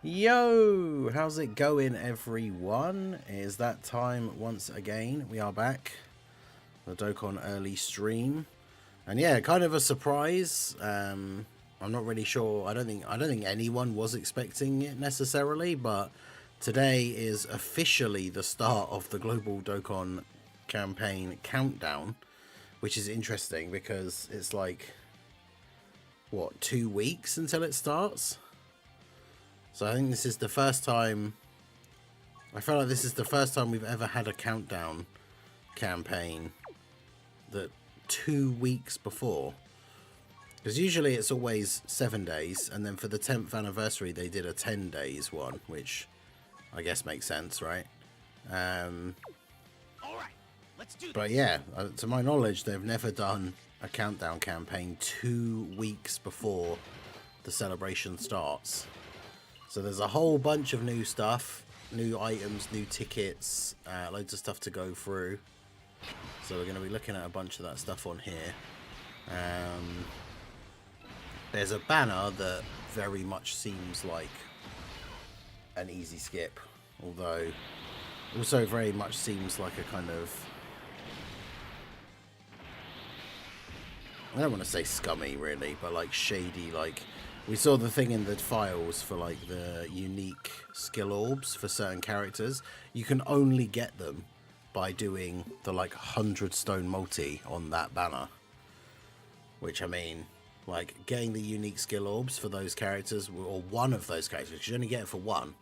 Yo, how's it going, everyone? It is that time once again. We are back, the Dokkan early stream, and yeah, kind of a surprise. I'm not really sure. I don't think anyone was expecting it necessarily, but today is officially the start of the Global Dokkan campaign countdown, which is interesting because it's like what, 2 weeks until it starts. So I think this is the first time, I feel like this is the first time we've ever had a countdown campaign that 2 weeks before. Because usually it's always 7 days, and then for the 10th anniversary they did a 10 days one, which I guess makes sense, right? But yeah, to my knowledge, they've never done a countdown campaign 2 weeks before the celebration starts. So there's a whole bunch of new stuff, new items, new tickets, loads of stuff to go through. So we're going to be looking at a bunch of that stuff on here. There's a banner that very much seems like an easy skip, although also very much seems like a kind of, I don't want to say scummy really, but like shady. Like we saw the thing in the files for like the unique skill orbs for certain characters. You can only get them by doing the like 100 stone multi on that banner. Which, I mean, like getting the unique skill orbs for those characters, or one of those characters, because you only get it for one.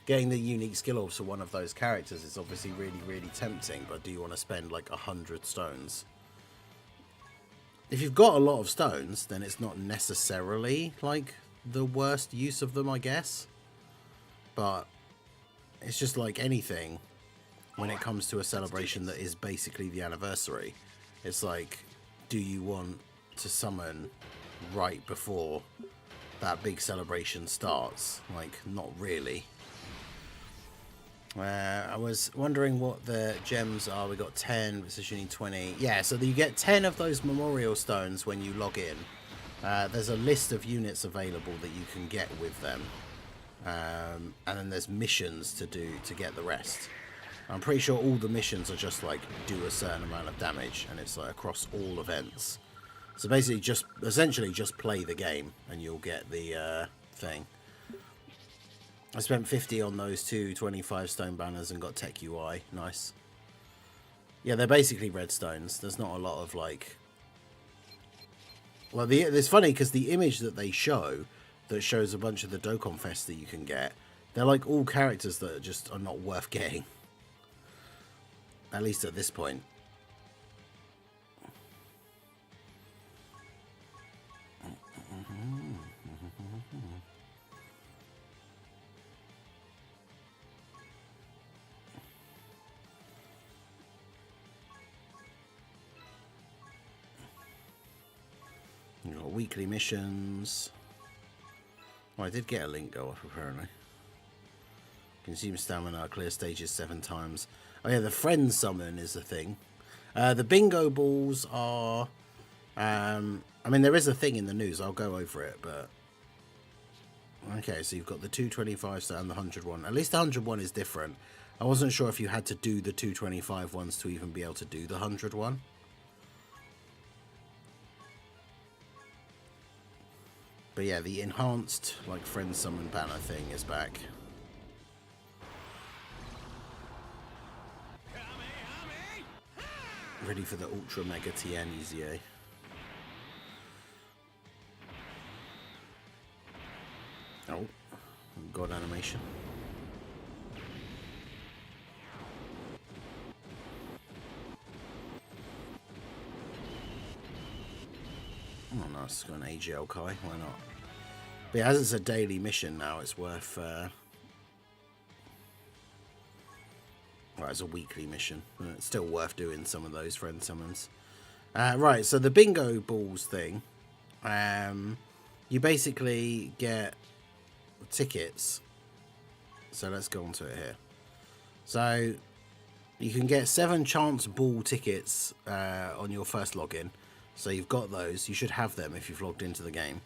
Getting the unique skill orbs for one of those characters is obviously really, really tempting, but do you want to spend like 100 stones? If you've got a lot of stones, then it's not necessarily like the worst use of them, I guess. But it's just like anything when it comes to a celebration that is basically the anniversary. It's like, do you want to summon right before that big celebration starts? Like, not really. I was wondering what the gems are. We got 10, so you need 20. Yeah, so you get 10 of those memorial stones when you log in. There's a list of units available that you can get with them. And then there's missions to do to get the rest. I'm pretty sure all the missions are just like do a certain amount of damage, and it's like across all events. So basically essentially just play the game and you'll get the thing. I spent 50 on those two 25 stone banners and got Tech UI. Nice. Yeah, they're basically red stones. There's not a lot of like... Well, it's funny because the image that they show that shows a bunch of the Dokkan Fest that you can get, they're like all characters that just are not worth getting. At least at this point. You've got weekly missions. Oh, I did get a link go off apparently. Consume stamina, clear stages 7 times. Oh yeah, the friend summon is the thing. The bingo balls are... I mean, there is a thing in the news. I'll go over it, but... Okay, so you've got the 225 and the 101. At least the 101 is different. I wasn't sure if you had to do the 225 ones to even be able to do the 101. But yeah, the enhanced like friend summon banner thing is back. Ready for the Ultra Mega TN Easier. Oh, God animation. Oh, nice. It's got an AGL Kai. Why not? But yeah, as it's a daily mission now, it's worth... Well, it's a weekly mission. It's still worth doing some of those friend summons. Right, so the bingo balls thing. You basically get tickets. So let's go on to it here. So you can get 7 chance ball tickets on your first login. So you've got those. You should have them if you've logged into the game.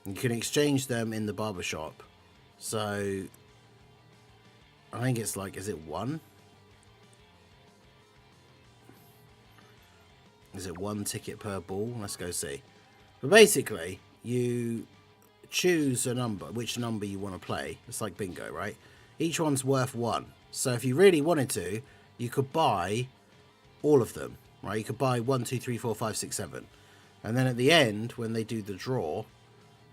You can exchange them in the barbershop So I think it's like, is it 1? Is it 1 ticket per ball? Let's go see. But basically, you choose a number, which number you want to play. It's like bingo, right? Each one's worth 1. So if you really wanted to, you could buy all of them, right? You could buy 1, 2, 3, 4, 5, 6, 7. And then at the end, when they do the draw,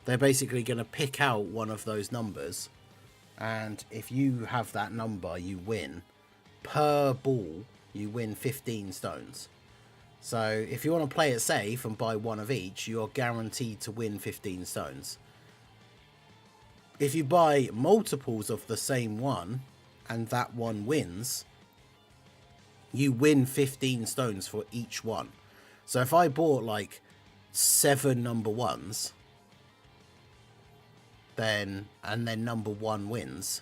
they're basically going to pick out one of those numbers. And if you have that number, you win. Per ball, you win 15 stones. So if you want to play it safe and buy 1 of each, you're guaranteed to win 15 stones. If you buy multiples of the same one, and that one wins, you win 15 stones for each one. So if I bought like 7 number 1s, and then number 1 wins,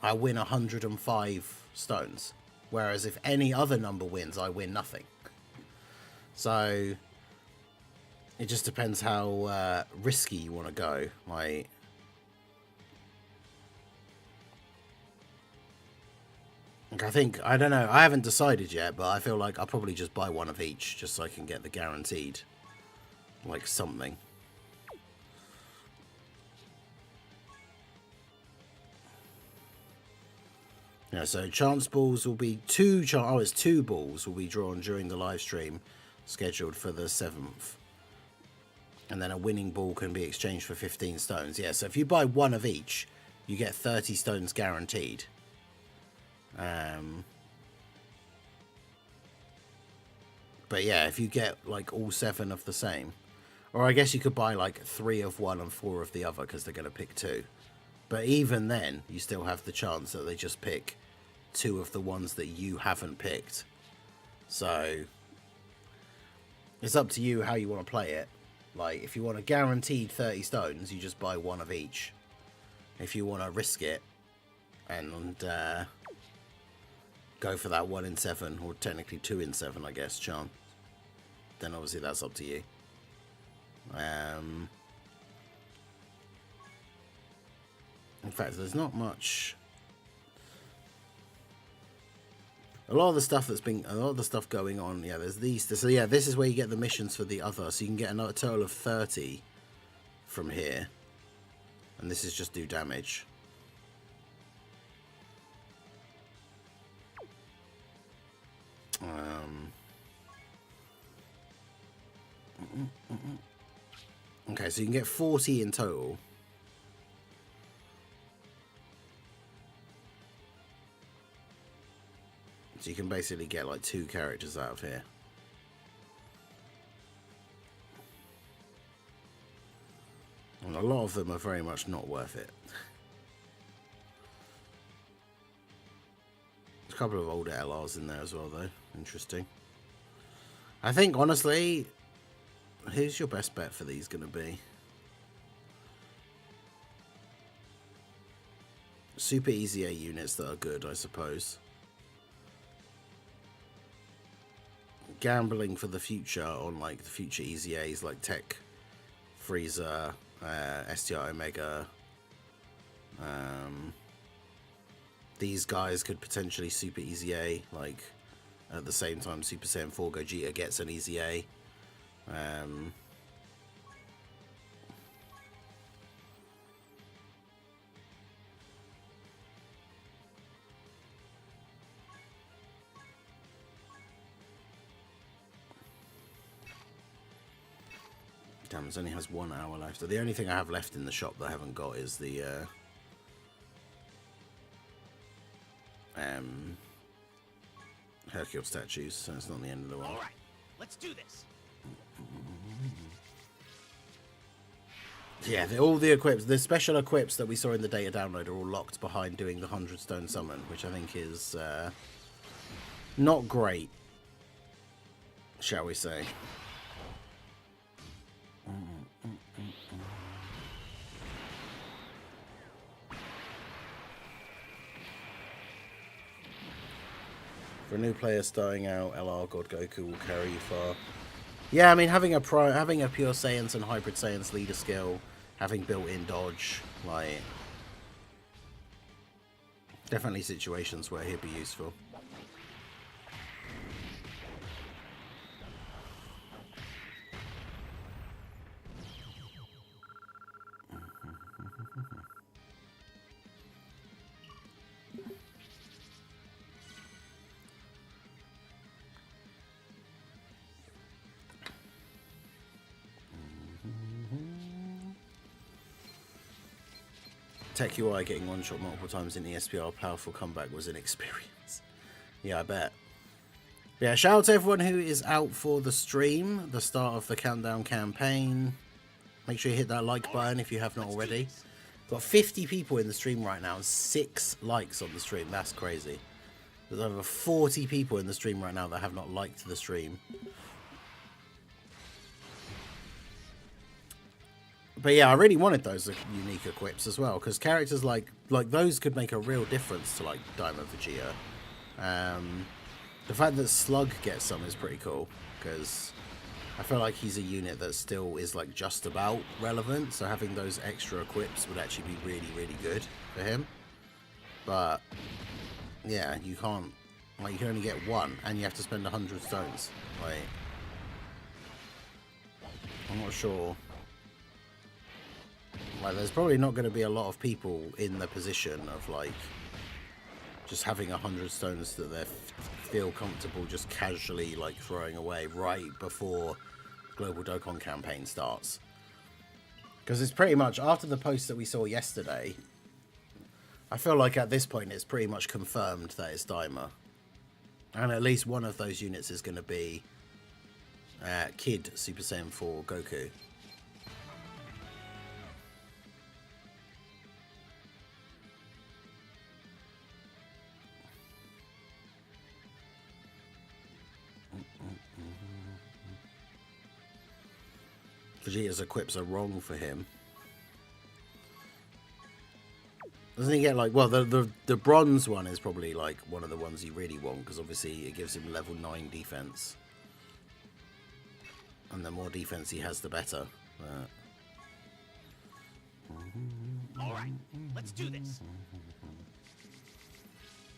I win 105 stones. Whereas if any other number wins, I win nothing. So it just depends how risky you want to go. Like, I don't know, I haven't decided yet, but I feel like I'll probably just buy 1 of each, just so I can get the guaranteed, like, something. Yeah, so chance balls will be it's 2 balls will be drawn during the live stream, scheduled for the 7th. And then a winning ball can be exchanged for 15 stones. Yeah, so if you buy 1 of each, you get 30 stones guaranteed. But yeah, if you get like all 7 of the same, or I guess you could buy like 3 of one and 4 of the other, because they're going to pick 2. But even then, you still have the chance that they just pick 2 of the ones that you haven't picked. So it's up to you how you want to play it. Like, if you want a guaranteed 30 stones, you just buy 1 of each. If you want to risk it and go for that 1 in 7, or technically 2 in 7, I guess, chance, then obviously that's up to you. In fact, there's not much. A lot of the stuff going on. Yeah, there's these. So yeah, this is where you get the missions for the other. So you can get another total of 30 from here, and this is just do damage. Okay, so you can get 40 in total. So you can basically get like 2 characters out of here. And a lot of them are very much not worth it. There's a couple of older LRs in there as well, though. Interesting. I think, honestly, who's your best bet for these going to be? Super easy A units that are good, I suppose. Gambling for the future on like the future easy A's like Tech, Freezer, STR Omega. These guys could potentially super easy A, like at the same time Super Saiyan 4 Gogeta gets an easy A. Damn, it only has 1 hour left. So the only thing I have left in the shop that I haven't got is the Hercule statues, so it's not the end of the world. All right, let's do this. Yeah, all the equips, the special equips that we saw in the data download are all locked behind doing the 100 stone summon, which I think is not great, shall we say. For a new player starting out, LR God Goku will carry you far. Yeah, I mean, having a pure Saiyans and Hybrid Saiyans leader skill having built-in dodge, like definitely situations where he'd be useful. Tech UI getting one shot multiple times in ESPR powerful comeback was an experience. Yeah, I bet. Yeah, shout out to everyone who is out for the stream, the start of the countdown campaign. Make sure you hit that like button if you have not already. Got 50 people in the stream right now and 6 likes on the stream. That's crazy. There's over 40 people in the stream right now that have not liked the stream. But yeah, I really wanted those unique equips as well, because characters like those could make a real difference to like Diamond Vegeta. The fact that Slug gets some is pretty cool, because I feel like he's a unit that still is like just about relevant. So having those extra equips would actually be really, really good for him. But yeah, you can't, like, you can only get one, and you have to spend 100 stones. Like, I'm not sure. Like, there's probably not going to be a lot of people in the position of like just having 100 stones that they feel comfortable just casually like throwing away right before Global Dokkan campaign starts. Because it's pretty much after the post that we saw yesterday, I feel like at this point it's pretty much confirmed that it's Daima, and at least one of those units is going to be Kid Super Saiyan 4 Goku. Vegeta's equips are wrong for him. Doesn't he get like, well, the bronze one is probably like one of the ones you really want, because obviously it gives him level 9 defense, and the more defense he has, the better. All right, let's do this.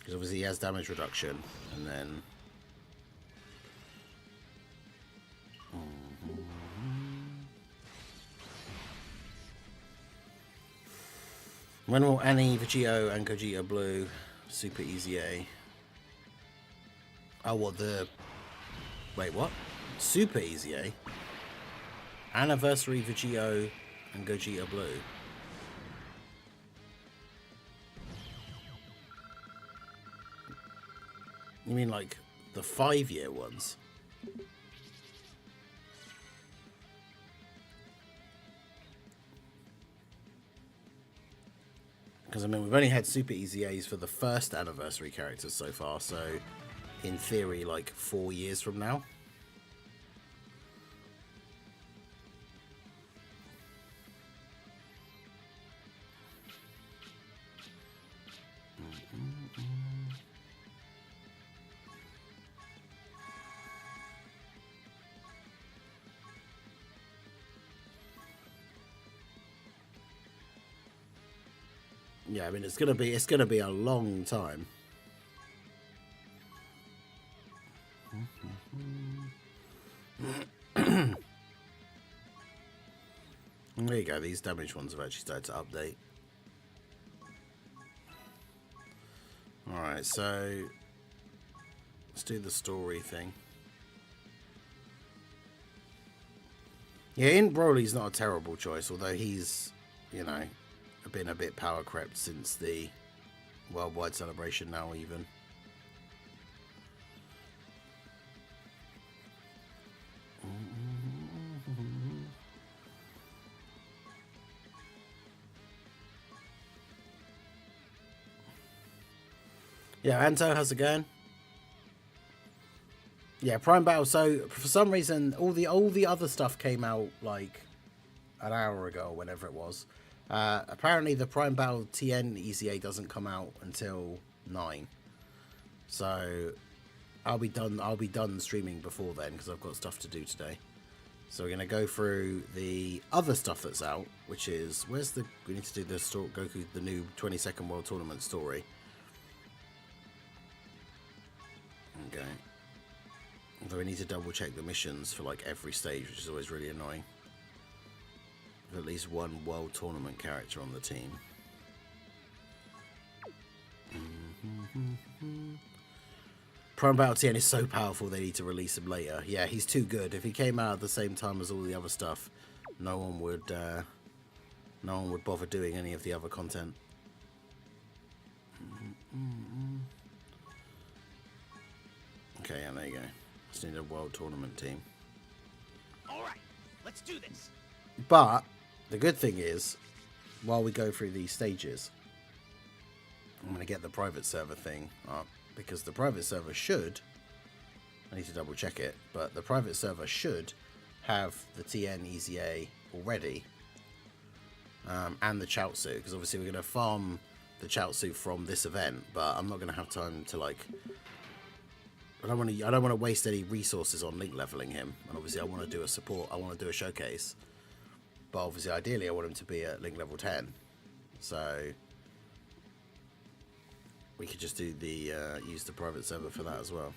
Because obviously he has damage reduction, and then when will Annie, Vegito, and Gogeta Blue Super Easy A? Oh, what the? Wait, what? Super Easy A? Anniversary Vegito and Gogeta Blue. You mean like the 5-year ones? Because, I mean, we've only had Super Easy A's for the first anniversary characters so far, so in theory, like 4 years from now. Yeah, I mean, it's gonna be a long time. There you go. These damaged ones have actually started to update. All right, so let's do the story thing. Yeah, in Broly's not a terrible choice, although he's, you know, been a bit power crept since the worldwide celebration now even. Yeah, Anto, how's it going? Yeah, Prime Battle. So for some reason, all the other stuff came out like an hour ago, or whenever it was. Apparently, the Prime Battle TN EZA doesn't come out until 9. So I'll be done streaming before then because I've got stuff to do today. So we're going to go through the other stuff that's out, which is, we need to do the Goku, the new 22nd World Tournament story. Okay. Although we need to double check the missions for like every stage, which is always really annoying. With at least one World Tournament character on the team. Prime Battle TN is so powerful they need to release him later. Yeah, he's too good. If he came out at the same time as all the other stuff, no one would bother doing any of the other content. Okay, yeah, there you go. Just need a World Tournament team. Alright, let's do this. But the good thing is, while we go through these stages, I'm going to get the private server thing up, because the private server should, I need to double check it, but the private server should have the TN EZA already, and the Chiaotzu, because obviously we're going to farm the Chiaotzu from this event, but I'm not going to have time to like, I don't want to waste any resources on link leveling him, and obviously I want to do a support, I want to do a showcase, but obviously ideally I want him to be at link level 10, so we could just do the use the private server for that as well.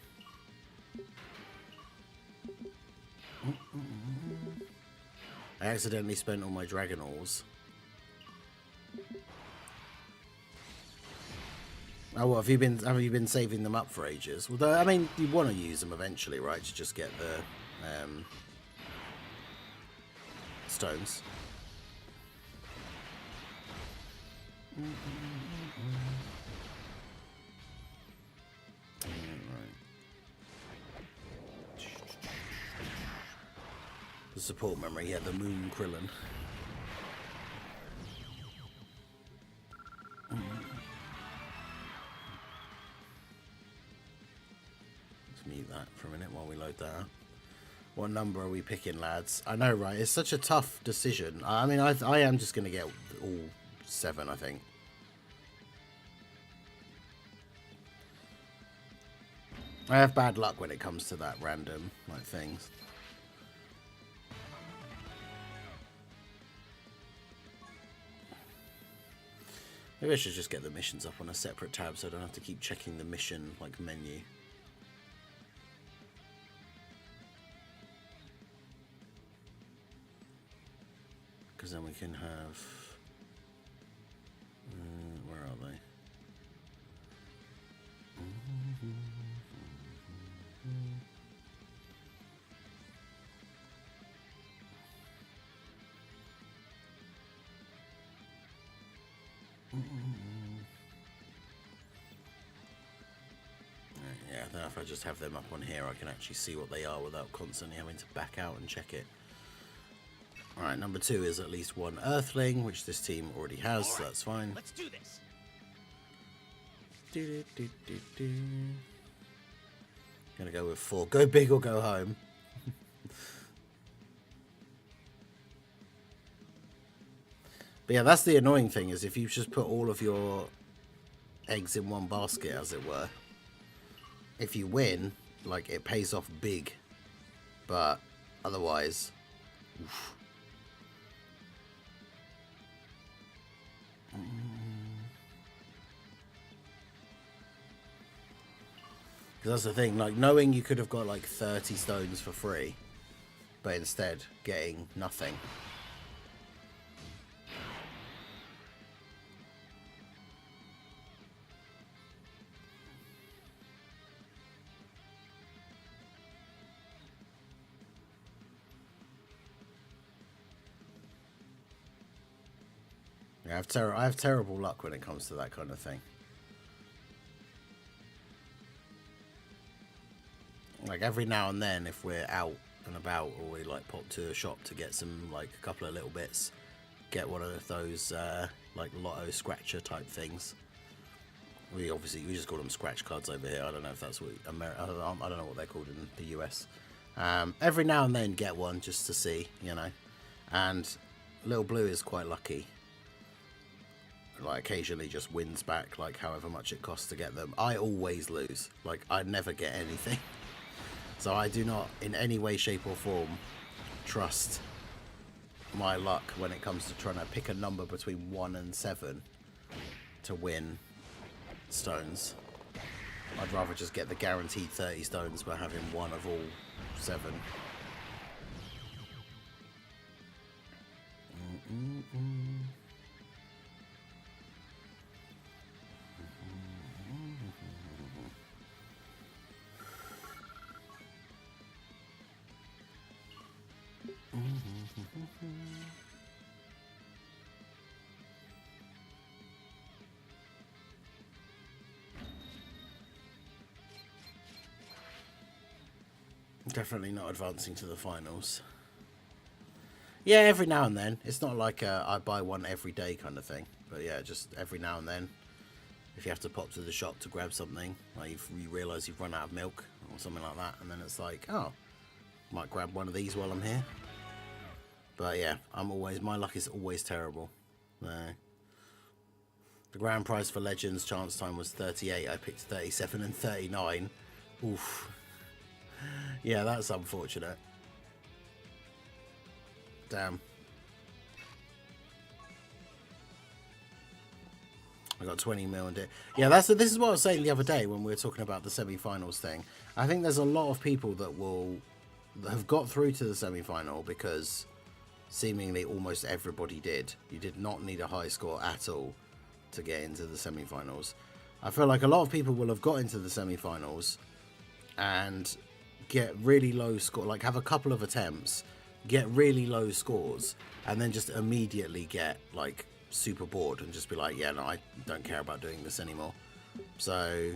I accidentally spent all my Dragon Ores. Oh, what have you been saving them up for ages? Well, I mean, you want to use them eventually, right? To just get the stones. The support memory, yeah, the Moon Krillin. Let's mute that for a minute while we load that up. What number are we picking, lads? I know, right? It's such a tough decision. I mean, I am just going to get all 7, I think. I have bad luck when it comes to that random like things. Maybe I should just get the missions up on a separate tab so I don't have to keep checking the mission like menu. Because then we can have... where are they? Yeah, now if I just have them up on here, I can actually see what they are without constantly having to back out and check it. Alright, number 2 is at least 1 Earthling, which this team already has, so that's fine. Let's do this. Gonna go with 4. Go big or go home. But yeah, that's the annoying thing, is if you just put all of your eggs in one basket, as it were, if you win, like, it pays off big. But otherwise, oof. Because that's the thing, like, knowing you could have got like 30 stones for free, but instead getting nothing. Yeah, I have terrible luck when it comes to that kind of thing. Like every now and then, if we're out and about, or we like pop to a shop to get some, like a couple of little bits, get one of those like lotto scratcher type things. We just call them scratch cards over here. I don't know if that's what I don't know what they're called in the US. Every now and then get one just to see, you know. And Little Blue is quite lucky. Like occasionally just wins back like however much it costs to get them. I always lose. Like I never get anything. So I do not in any way, shape or form trust my luck when it comes to trying to pick a number between 1 and 7 to win stones. I'd rather just get the guaranteed 30 stones by having one of all 7. Definitely not advancing to the finals. Yeah, every now and then. It's not like I buy one every day kind of thing. But yeah, just every now and then. If you have to pop to the shop to grab something, like you realise you've run out of milk or something like that, and then it's like, oh, might grab one of these while I'm here. But yeah, my luck is always terrible. The grand prize for Legends chance time was 38. I picked 37 and 39. Oof. Yeah, that's unfortunate. Damn. I got 20 mil and it. Yeah, this is what I was saying the other day when we were talking about the semi-finals thing. I think there's a lot of people that have got through to the semi-final because seemingly almost everybody did. You did not need a high score at all to get into the semi-finals. I feel like a lot of people will have got into the semi-finals and get really low score, like have a couple of attempts, get really low scores, and then just immediately get like super bored and just be like, yeah, no, I don't care about doing this anymore. So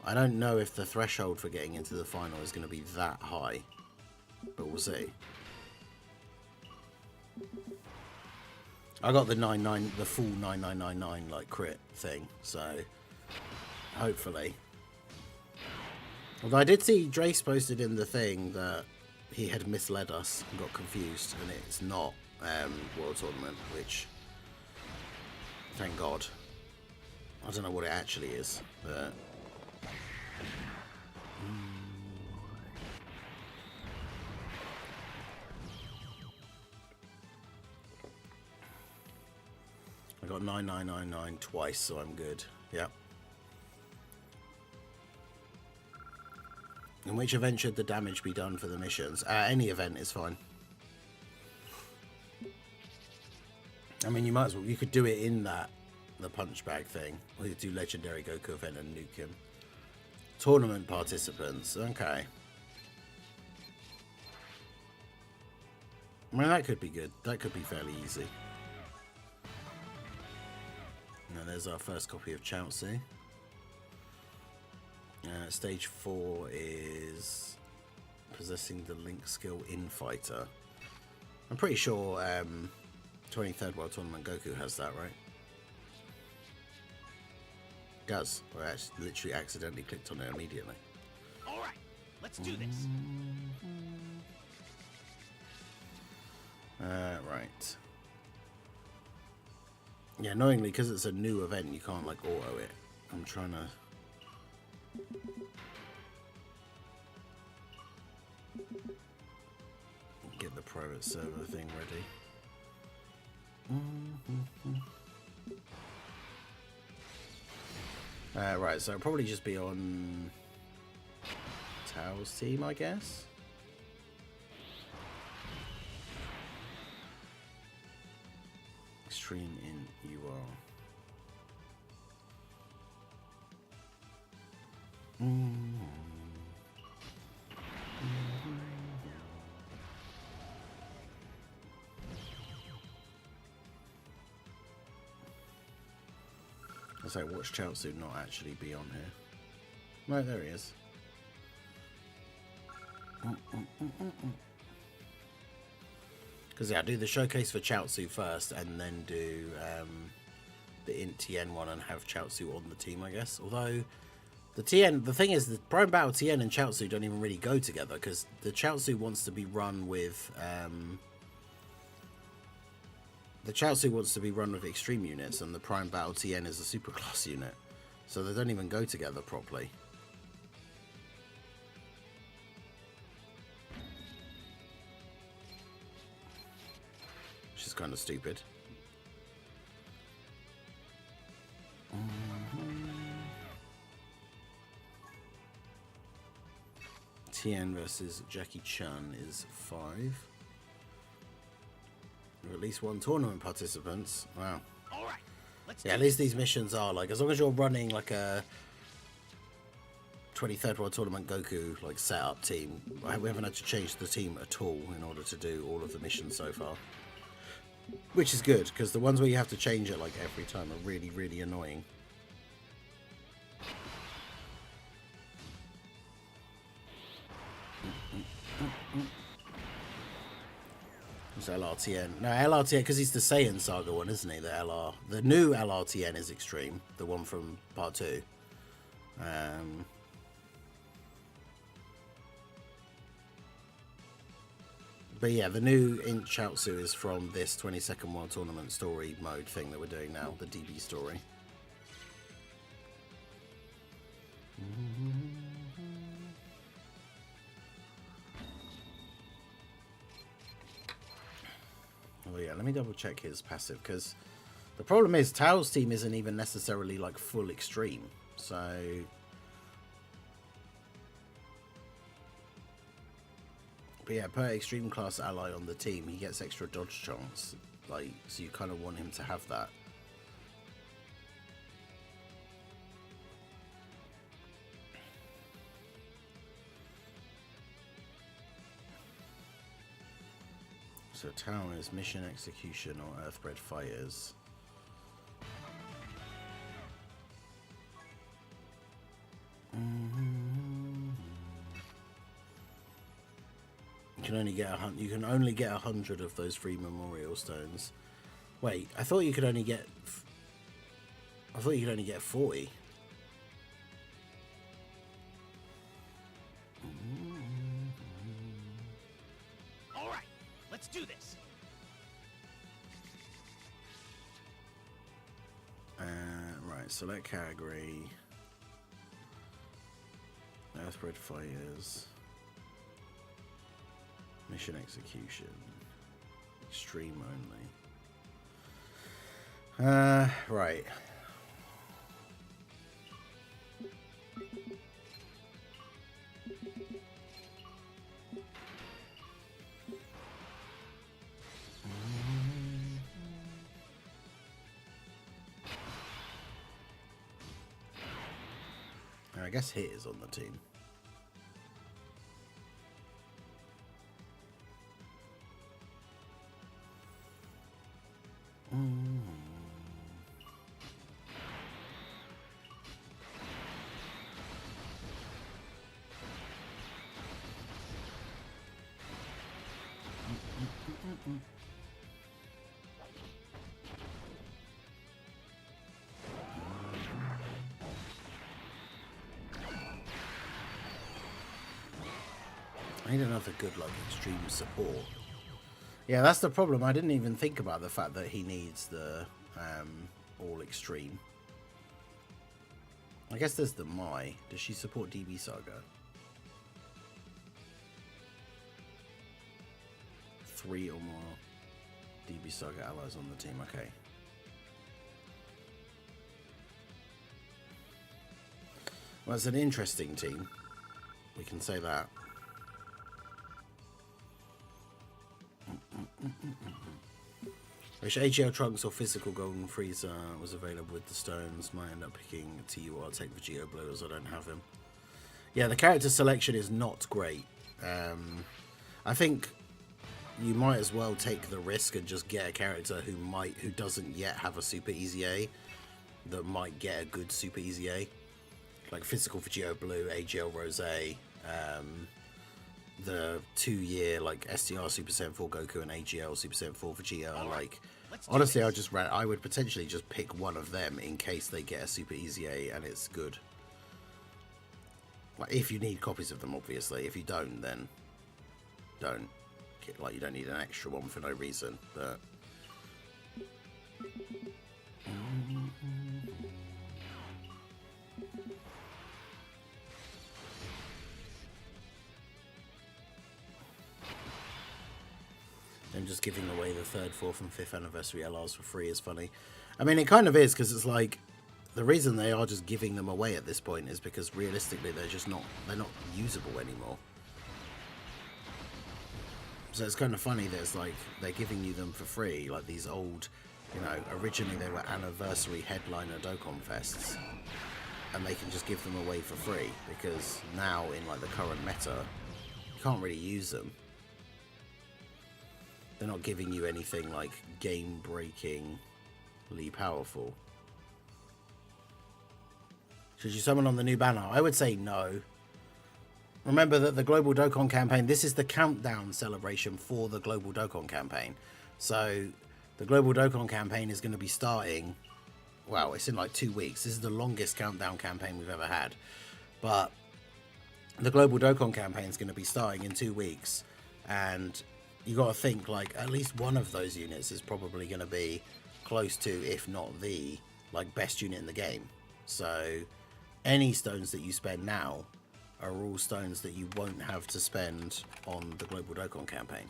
I don't know if the threshold for getting into the final is going to be that high, but we'll see. I got the full 9999 like crit thing, so hopefully. Although I did see Drace posted in the thing that he had misled us and got confused, and it's not World Tournament, which, thank God. I don't know what it actually is, but... I got 9999 twice, so I'm good. Yep. In which event should the damage be done for the missions? Any event is fine. I mean, you might as well. You could do it in the punch bag thing, or you could do Legendary Goku event and nuke him. Tournament participants. Okay. I mean, that could be good. That could be fairly easy. Now, there's our first copy of Chiaotzu. Stage 4 is possessing the link skill Infighter. I'm pretty sure 23rd World Tournament Goku has that, right? Does. I actually literally accidentally clicked on it immediately. Alright, let's do this. Right. Yeah, knowingly, because it's a new event, you can't like auto it. I'm trying to... get the private server thing ready. Right, so it'll probably just be on Tao's team, I guess. Extreme in UR. I say, watch Chiaotzu not actually be on here. Right, there he is. Because yeah, do the showcase for Chiaotzu first, and then do the Int TN one, and have Chiaotzu on the team, I guess. Although the thing is, the Prime Battle TN and Chiaotzu don't even really go together, because the Chiaotzu wants to be run with extreme units, and the Prime Battle TN is a superclass unit, so they don't even go together properly. kind of stupid. Tien versus Jackie Chan is 5. Or at least 1 tournament participants. Wow. All right. Let's Yeah, at least these missions are like, as long as you're running like a 23rd World Tournament Goku like setup team. We haven't had to change the team at all in order to do all of the missions so far, which is good because the ones where you have to change it like every time are really, really annoying. It's LRTN. No, LRTN, because he's the Saiyan Saga one, isn't he? The new LRTN is Extreme, the one from Part 2. But yeah, the new Chiaotzu is from this 22nd World Tournament story mode thing that we're doing now, the DB story. Oh yeah, let me double check his passive, because the problem is Tao's team isn't even necessarily like full extreme, so but yeah, per extreme class ally on the team he gets extra dodge chance, like, so you kind of want him to have that. So Tao is mission execution or Earthbred fighters. You can only get you can only get 100 of those free memorial stones. Wait, I thought you could only get 40. Let's do this. Right, select category. Earthbred fighters. Mission execution. Extreme only. Right. I guess Hit is on the team. I need another good, like, extreme support. Yeah, that's the problem. I didn't even think about the fact that he needs the all extreme. I guess there's the Mai. Does she support DB Saga? 3 or more DB Saga allies on the team. Okay. Well, it's an interesting team. We can say that. Wish AGL Trunks or physical Golden Freezer was available with the stones. Might end up picking TU or I'll take Vegito Blue as I don't have him. Yeah, the character selection is not great. I think you might as well take the risk and just get a character who doesn't yet have a super easy A that might get a good super easy A. Like physical Vegito Blue, AGL Rose, the 2-year like STR Super Saiyan 4 Goku and AGL Super Saiyan 4 Vegeta. Like, honestly, I would potentially just pick one of them in case they get a Super Easy A and it's good. Like, if you need copies of them, obviously. If you don't, then don't. Like, you don't need an extra one for no reason. But just giving away the 3rd, 4th, and 5th anniversary LRs for free is funny. I mean, it kind of is, because it's like the reason they are just giving them away at this point is because realistically they're not usable anymore. So it's kind of funny that it's like they're giving you them for free, like these old, you know, originally they were anniversary headliner Dokkan Fests, and they can just give them away for free because now in like the current meta, you can't really use them. They're not giving you anything like game-breakingly powerful. Should you summon on the new banner? I would say no. Remember that the Global Dokkan campaign, this is the countdown celebration for the Global Dokkan campaign. So the Global Dokkan campaign is going to be starting, well, it's in like 2 weeks. This is the longest countdown campaign we've ever had. But the Global Dokkan campaign is going to be starting in 2 weeks. And you got to think like at least one of those units is probably going to be close to, if not the, like best unit in the game. So any stones that you spend now are all stones that you won't have to spend on the Global Dokkan campaign.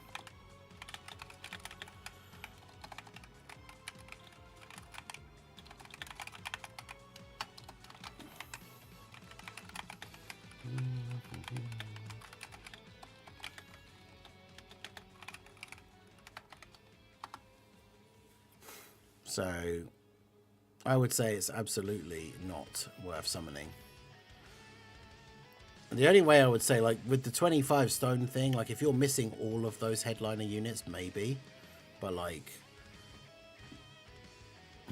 So I would say it's absolutely not worth summoning. The only way I would say, like, with the 25 stone thing, like, if you're missing all of those headliner units, maybe. But, like,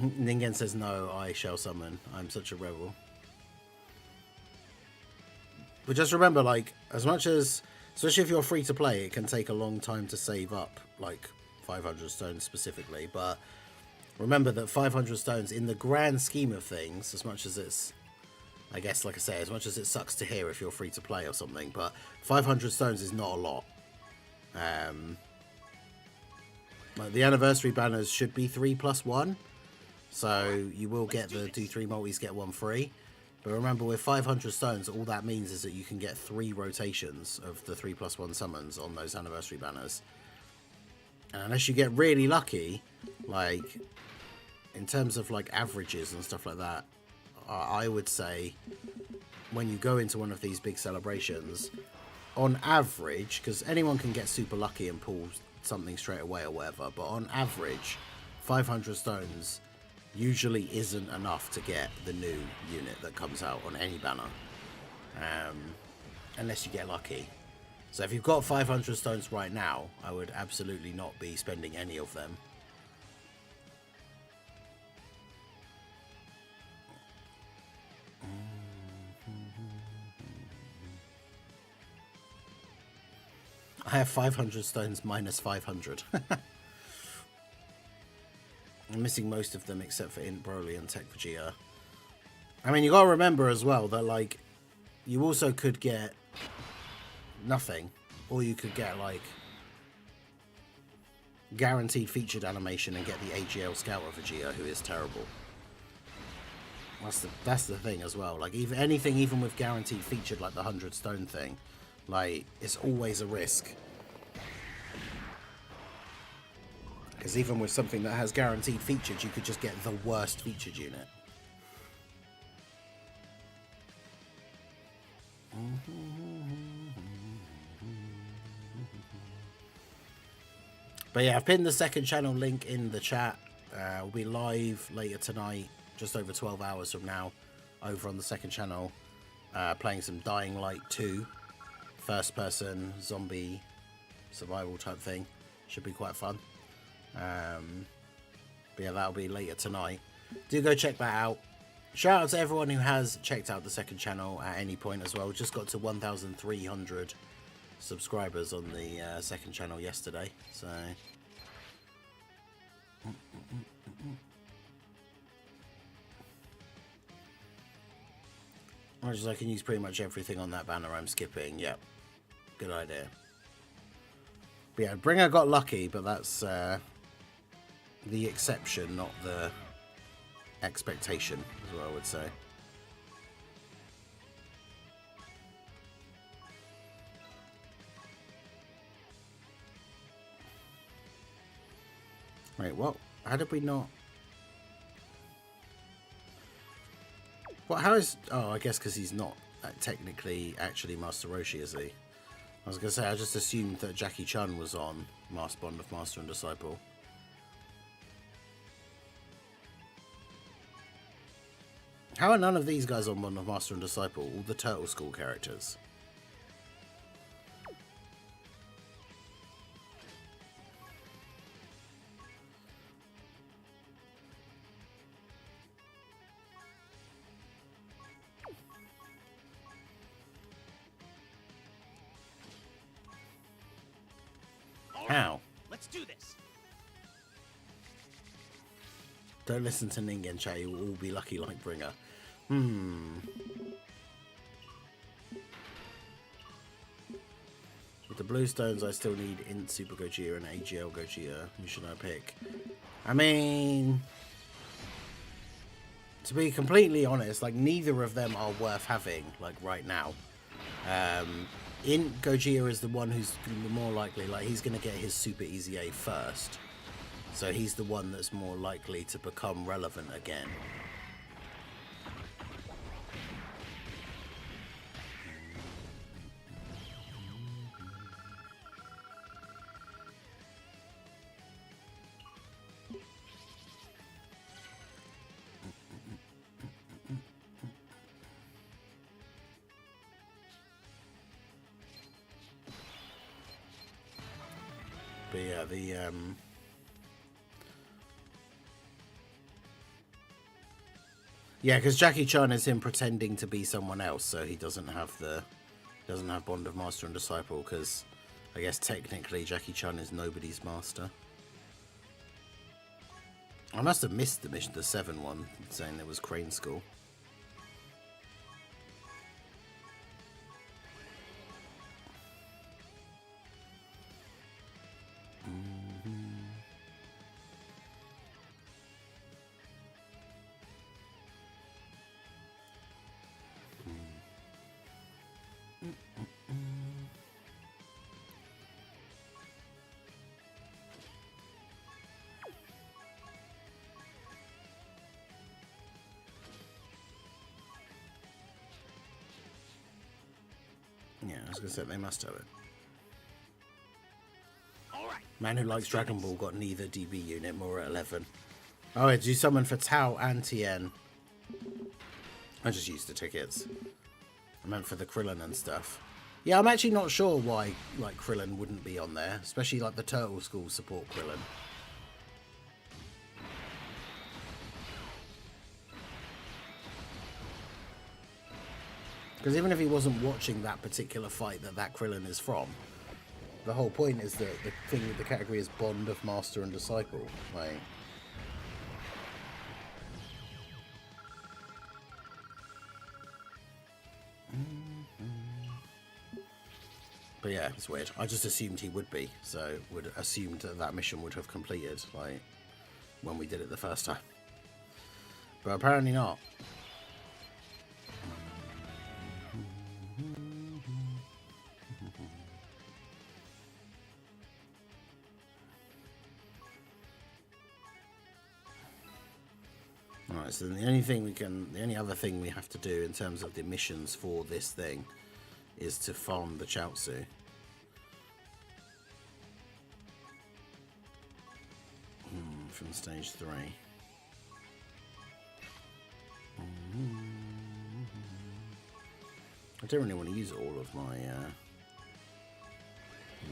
Ningen says, no, I shall summon. I'm such a rebel. But just remember, like, as much as, especially if you're free to play, it can take a long time to save up, like, 500 stones specifically. But remember that 500 stones, in the grand scheme of things, as much as it's, I guess, like I say, as much as it sucks to hear if you're free to play or something, but 500 stones is not a lot. Like the anniversary banners should be 3+1, so you will get the do 3 multis, get 1 free. But remember, with 500 stones, all that means is that you can get 3 rotations of the 3+1 summons on those anniversary banners. And unless you get really lucky, like in terms of like averages and stuff like that, I would say when you go into one of these big celebrations, on average, because anyone can get super lucky and pull something straight away or whatever, but on average, 500 stones usually isn't enough to get the new unit that comes out on any banner, unless you get lucky. So if you've got 500 stones right now, I would absolutely not be spending any of them. I have 500 stones minus 500. I'm missing most of them except for Int Broly and Tech Vegeta. I mean, you gotta remember as well that, like, you also could get nothing, or you could get, like, guaranteed featured animation and get the AGL Scout of Vegeta, who is terrible. That's the thing as well. Like, anything even with guaranteed featured, like the 100 stone thing, like, it's always a risk. Because even with something that has guaranteed featured, you could just get the worst featured unit. But yeah, I've pinned the second channel link in the chat. We'll be live later tonight, just over 12 hours from now, over on the second channel, playing some Dying Light 2. First person zombie survival type thing. Should be quite fun. But yeah, that'll be later tonight. Do go check that out. Shout out to everyone who has checked out the second channel at any point as well. Just got to 1,300 subscribers on the second channel yesterday. So I can use pretty much everything on that banner I'm skipping. Yep. Good idea. But yeah, Bringer got lucky, but that's the exception, not the expectation, is what I would say. Wait, what? How did we not... What, how is... Oh, I guess because he's not technically actually Master Roshi, is he? I was going to say, I just assumed that Jackie Chun was on Bond of Master and Disciple. How are none of these guys on Bond of Master and Disciple? All the Turtle School characters. How? Let's do this. Don't listen to Ningen Chat, you will all be lucky like Bringer. With the blue stones, I still need Int Super Gogeta and AGL Gogeta. Who should I pick? I mean, to be completely honest, like neither of them are worth having, like right now. Int Gogeta is the one who's the more likely, like he's going to get his Super Easy A first. So he's the one that's more likely to become relevant again. But yeah, yeah, because Jackie Chan is him pretending to be someone else, so he doesn't have Bond of Master and Disciple, because I guess technically Jackie Chan is nobody's master. I must have missed the mission, the 7 one, saying there was Crane School. Yeah, I was going to say, they must have it. Alright. Man who likes Dragon Ball got neither DB unit, more at 11. Oh, did you summon for Tao and Tien? I just used the tickets. I meant for the Krillin and stuff. Yeah, I'm actually not sure why, like, Krillin wouldn't be on there. Especially, like, the Turtle School support Krillin. Because even if he wasn't watching that particular fight that Krillin is from, the whole point is that the thing with the category is Bond of Master and Disciple. Like, but yeah, it's weird. I just assumed he would be, so would assumed that mission would have completed, like, when we did it the first time. But apparently not. Alright, so the only other thing we have to do in terms of the missions for this thing is to farm the Chiaotzu. From stage 3. I don't really want to use all of my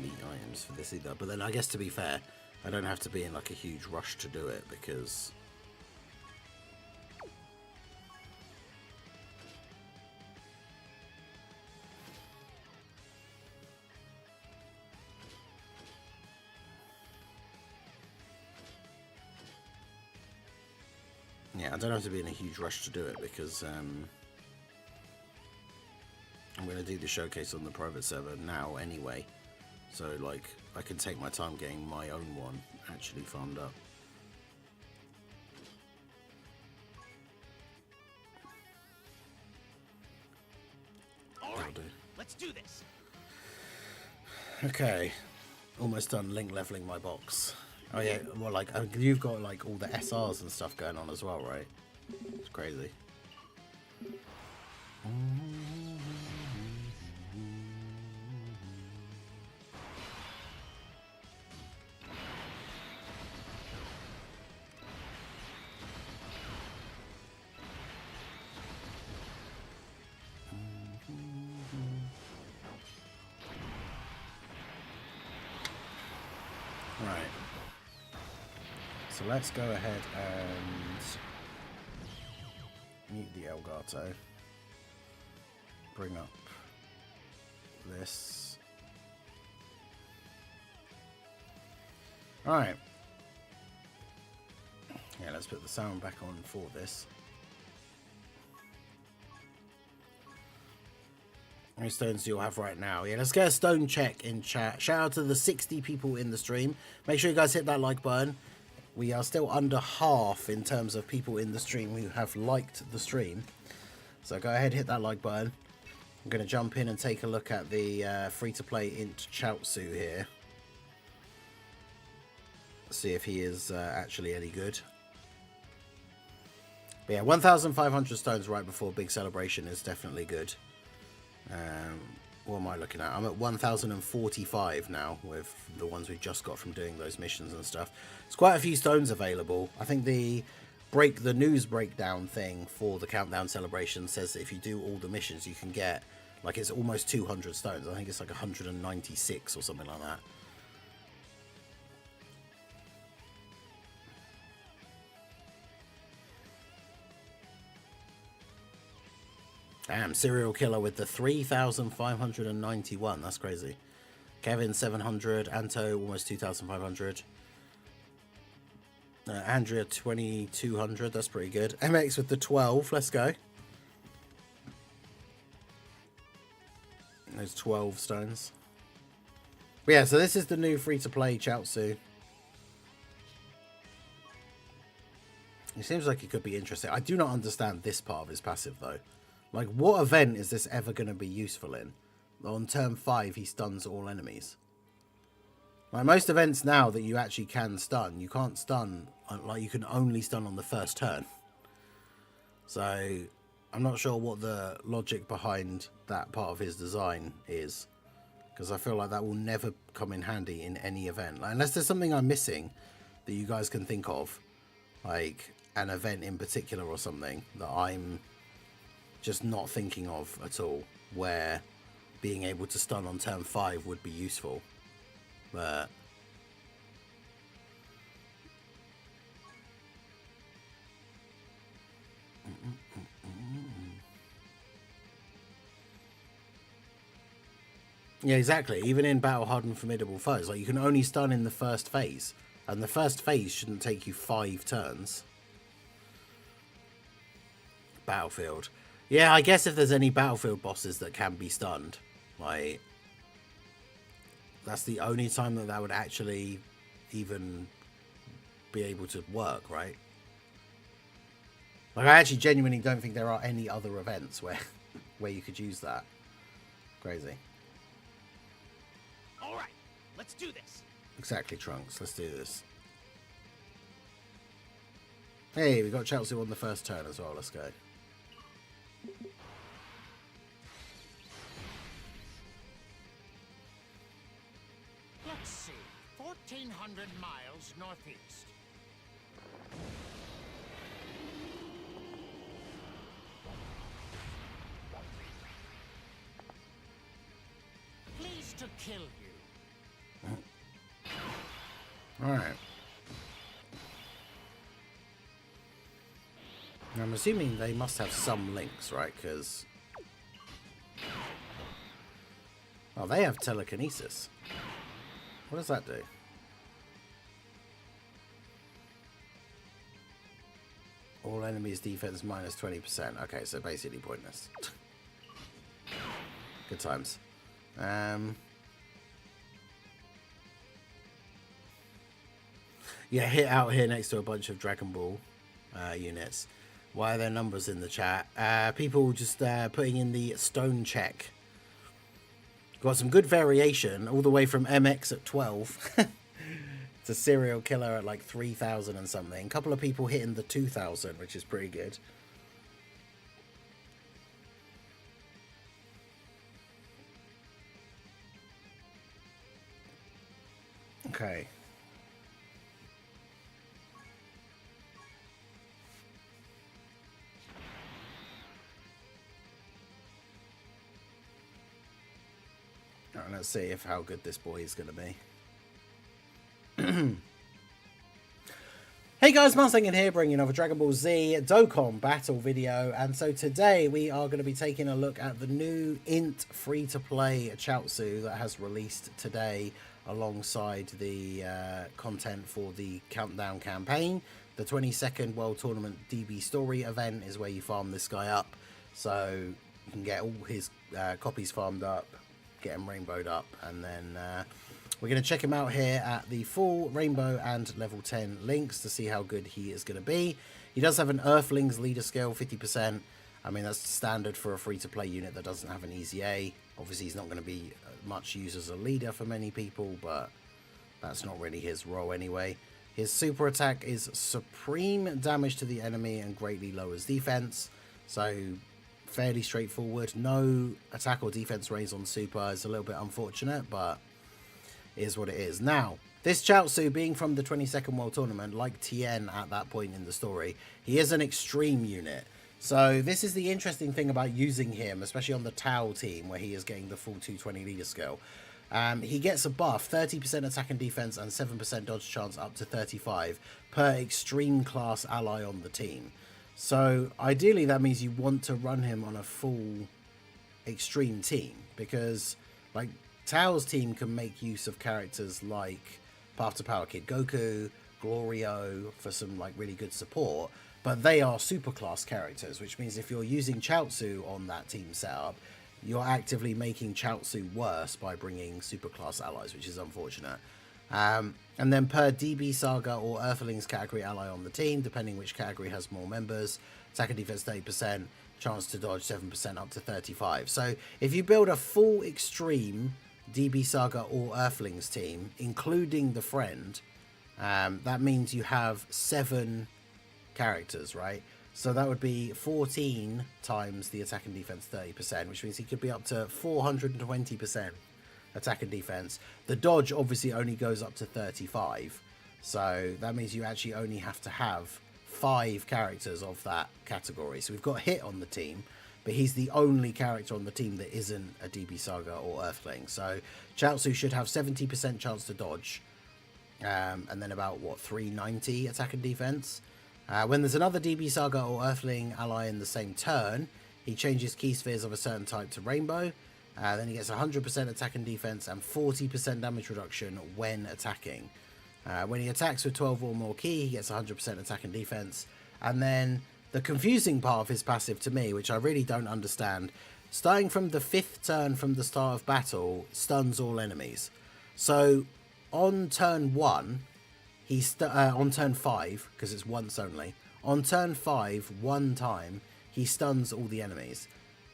neat items for this either, but then I guess to be fair, I don't have to be in like a huge rush to do it because yeah, I don't have to be in a huge rush to do it because I'm going to do the showcase on the private server now anyway. So, like, I can take my time getting my own one actually farmed up. Alright, let's do this. Okay, almost done link leveling my box. Oh yeah, well, like you've got like all the SRs and stuff going on as well, right? It's crazy. Right. So let's go ahead and mute the Elgato. Bring up this. Alright. Yeah, let's put the sound back on for this. How many stones do you have right now? Yeah, let's get a stone check in chat. Shout out to the 60 people in the stream. Make sure you guys hit that like button. We are still under half in terms of people in the stream who have liked the stream. So go ahead, hit that like button. I'm going to jump in and take a look at the free-to-play int Chiaotzu here. See if he is actually any good. But yeah, 1,500 stones right before big celebration is definitely good. What am I looking at? I'm at 1,045 now with the ones we've just got from doing those missions and stuff. There's quite a few stones available. I think the news breakdown thing for the countdown celebration says that if you do all the missions, you can get, like, it's almost 200 stones. I think it's like 196 or something like that. Damn, serial killer with the 3,591. That's crazy. Kevin 700, Anto almost 2,500. Andrea 2,200. That's pretty good. MX with the 12. Let's go. Those 12 stones. But yeah, so this is the new free-to-play Chiaotzu. It seems like it could be interesting. I do not understand this part of his passive though. Like, what event is this ever going to be useful in? On turn 5, he stuns all enemies. Like, most events now that you actually can stun, you can't stun, like, you can only stun on the first turn. So, I'm not sure what the logic behind that part of his design is. Because I feel like that will never come in handy in any event. Like, unless there's something I'm missing that you guys can think of. Like, an event in particular or something that I'm just not thinking of at all, where being able to stun on turn 5 would be useful. But yeah, exactly. Even in battle hardened formidable foes, like, you can only stun in the first phase, and the first phase shouldn't take you 5 turns. Battlefield. Yeah, I guess if there's any Battlefield bosses that can be stunned, like, that's the only time that that would actually even be able to work, right? Like, I actually genuinely don't think there are any other events where you could use that. Crazy. All right, let's do this. Exactly, Trunks. Let's do this. Hey, we got Chiaotzu on the first turn as well. Let's go. Let's see. 1,400 miles northeast. Pleased to kill you. Alright. I'm assuming they must have some links, right? Because... oh, they have telekinesis. What does that do? All enemies' defense minus 20%. Okay, so basically pointless. Good times. Yeah, hit out here next to a bunch of Dragon Ball units. Why are there numbers in the chat? People just putting in the stone check. Got some good variation all the way from MX at 12 It's a serial killer at like 3,000 and something. A couple of people hitting the 2,000, which is pretty good. Okay. All right, let's see how good this boy is going to be. Hey guys, Mustang here, bringing another Dragon Ball Z Dokkan battle video, and so today we are going to be taking a look at the new int free-to-play Chiaotzu that has released today alongside the content for the Countdown campaign. The 22nd World Tournament DB Story event is where you farm this guy up, so you can get all his copies farmed up, get him rainbowed up, and then we're going to check him out here at the full rainbow and level 10 links to see how good he is going to be. He does have an Earthlings leader skill, 50%. I mean, that's standard for a free-to-play unit that doesn't have an easy A. Obviously, he's not going to be much used as a leader for many people, but that's not really his role anyway. His super attack is supreme damage to the enemy and greatly lowers defense. So, fairly straightforward. No attack or defense raise on super is a little bit unfortunate, but is what it is. Now, this Chiaotzu, being from the 22nd World Tournament, like Tien at that point in the story, he is an extreme unit. So this is the interesting thing about using him, especially on the Tao team, where he is getting the full 220 leader skill. He gets a buff, 30% attack and defense and 7% dodge chance up to 35 per extreme class ally on the team. So ideally that means you want to run him on a full extreme team, because like Tao's team can make use of characters like Path to Power Kid Goku, Glorio for some like really good support, but they are superclass characters, which means if you're using Chiaotzu on that team setup, you're actively making Chiaotzu worse by bringing superclass allies, which is unfortunate. And then per DB Saga or Earthlings category ally on the team, depending which category has more members, attack and defense 30%, chance to dodge 7% up to 35. So if you build a full extreme DB Saga or Earthlings team, including the friend, that means you have 7 characters, right? So that would be 14 times the attack and defense 30%, which means he could be up to 420% attack and defense. The dodge obviously only goes up to 35, so that means you actually only have to have 5 characters of that category. So we've got Hit on the team, but he's the only character on the team that isn't a DB Saga or Earthling. So Chiaotzu should have 70% chance to dodge, and then about, what, 390 attack and defense. When there's another DB Saga or Earthling ally in the same turn, he changes key spheres of a certain type to rainbow. Then he gets 100% attack and defense and 40% damage reduction when attacking. When he attacks with 12 or more key, he gets 100% attack and defense. And then the confusing part of his passive to me, which I really don't understand, starting from the 5th turn from the start of battle, stuns all enemies. So on turn 1, on turn 5, because it's once only, on turn 5, one time, he stuns all the enemies.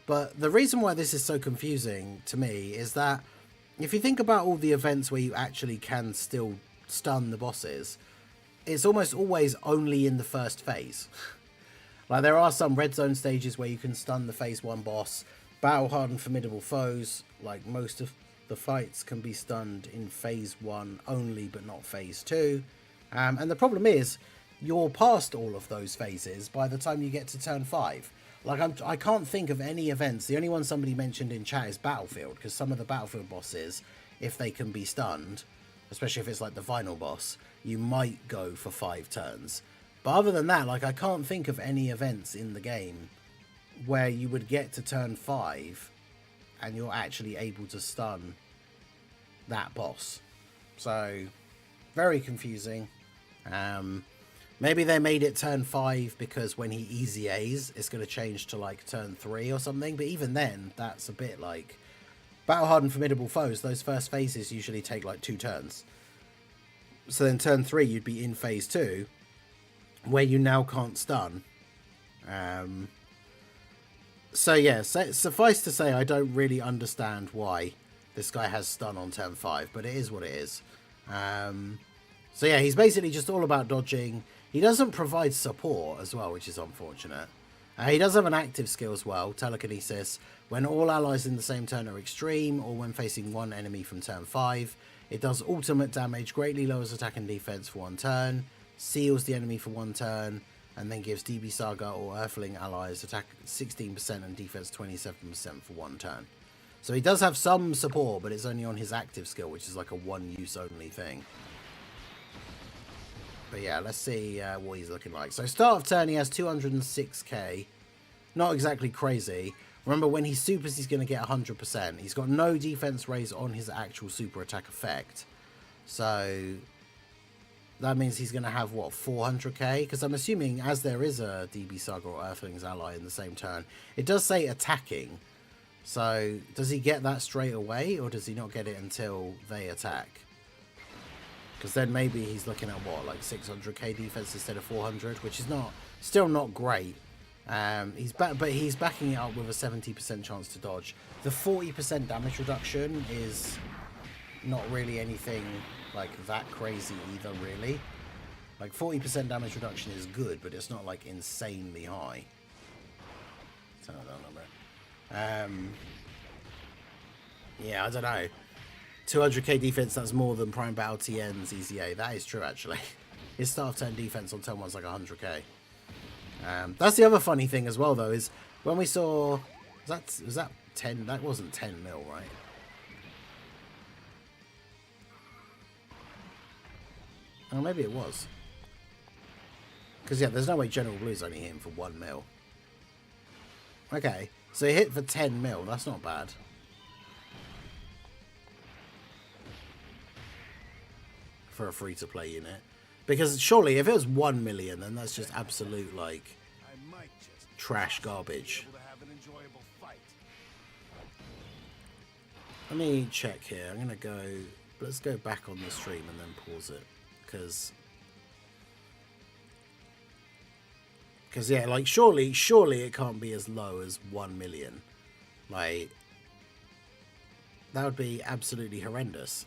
But the reason why this is so confusing to me is that if you think about all the events where you actually can still stun the bosses, it's almost always only in the first phase. Like, there are some red zone stages where you can stun the phase 1 boss, battle hardened formidable foes, like most of the fights can be stunned in phase 1 only, but not phase 2. And the problem is, you're past all of those phases by the time you get to turn 5. Like, I can't think of any events. The only one somebody mentioned in chat is Battlefield, because some of the Battlefield bosses, if they can be stunned, especially if it's like the final boss, you might go for 5 turns. But other than that, like, I can't think of any events in the game where you would get to turn 5 and you're actually able to stun that boss. So, very confusing. Maybe they made it turn 5 because when he easy A's, it's going to change to like turn 3 or something. But even then, that's a bit like battle hardened formidable foes. Those first phases usually take like 2 turns. So then turn 3, you'd be in phase 2, where you now can't stun. So yeah, suffice to say, I don't really understand why this guy has stun on turn 5, but it is what it is. So yeah, he's basically just all about dodging. He doesn't provide support as well, which is unfortunate. He does have an active skill as well, telekinesis. When all allies in the same turn are extreme, or when facing one enemy from turn 5, it does ultimate damage, greatly lowers attack and defense for 1 turn, seals the enemy for 1 turn, and then gives DB Saga or Earthling allies attack 16% and defense 27% for 1 turn. So he does have some support, but it's only on his active skill, which is like a one-use only thing. But yeah, let's see what he's looking like. So start of turn, he has 206k. Not exactly crazy. Remember, when he supers, he's going to get 100%. He's got no defense raise on his actual super attack effect. So that means he's going to have, what, 400k? Because I'm assuming, as there is a DB Saga or Earthling's ally in the same turn, it does say attacking. So does he get that straight away, or does he not get it until they attack? Because then maybe he's looking at, what, like 600k defense instead of 400, which is still not great. But he's backing it up with a 70% chance to dodge. The 40% damage reduction is not really anything like that crazy either, really. Like 40% damage reduction is good, but it's not like insanely high. Turn that down a bit. Yeah, I don't know. 200k defense, that's more than Prime Battle TN's EZA. That is true, actually. His start of turn defense on turn 1's like 100k. That's the other funny thing as well, though, is when we saw... Was that 10? That wasn't 10 mil, right? Oh, maybe it was. Because, yeah, there's no way General Blue's only hitting for 1 mil. Okay, so he hit for 10 mil. That's not bad. For a free-to-play unit. Because surely, if it was 1 million, then that's just absolute, like, trash garbage. Let me check here. I'm going to go... Let's go back on the stream and then pause it. Because, yeah, like, surely it can't be as low as 1 million. Like, that would be absolutely horrendous.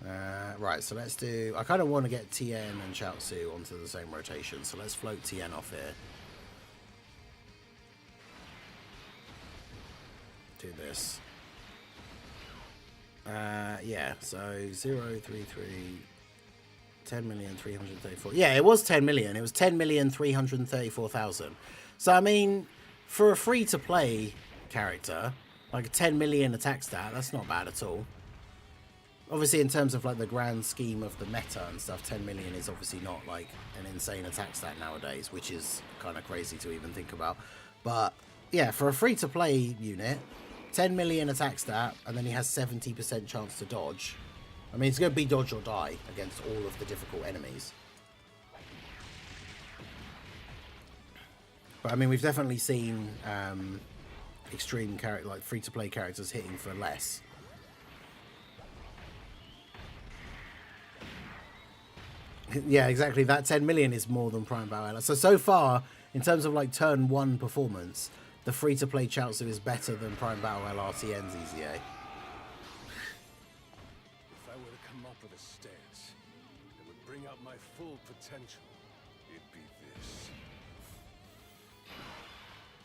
Right, so let's do... I kind of want to get TN and Chiaotzu onto the same rotation, so let's float TN off here. Do this. Yeah, so 0, 3, 3... 10,334,000. Yeah, it was 10 million. It was 10,334,000. So, I mean, for a free-to-play character, like a 10 million attack stat, that's not bad at all. Obviously, in terms of, like, the grand scheme of the meta and stuff, 10 million is obviously not, like, an insane attack stat nowadays, which is kind of crazy to even think about. But, yeah, for a free-to-play unit, 10 million attack stat, and then he has 70% chance to dodge. I mean, it's going to be dodge or die against all of the difficult enemies. But, I mean, we've definitely seen extreme character, like free-to-play characters hitting for less. Yeah, exactly. That 10 million is more than Prime Battle. So far, in terms of, like, turn 1 performance, the free-to-play Chiaotzu is better than Prime Battle LRTN's EZA. Full potential, it'd be this.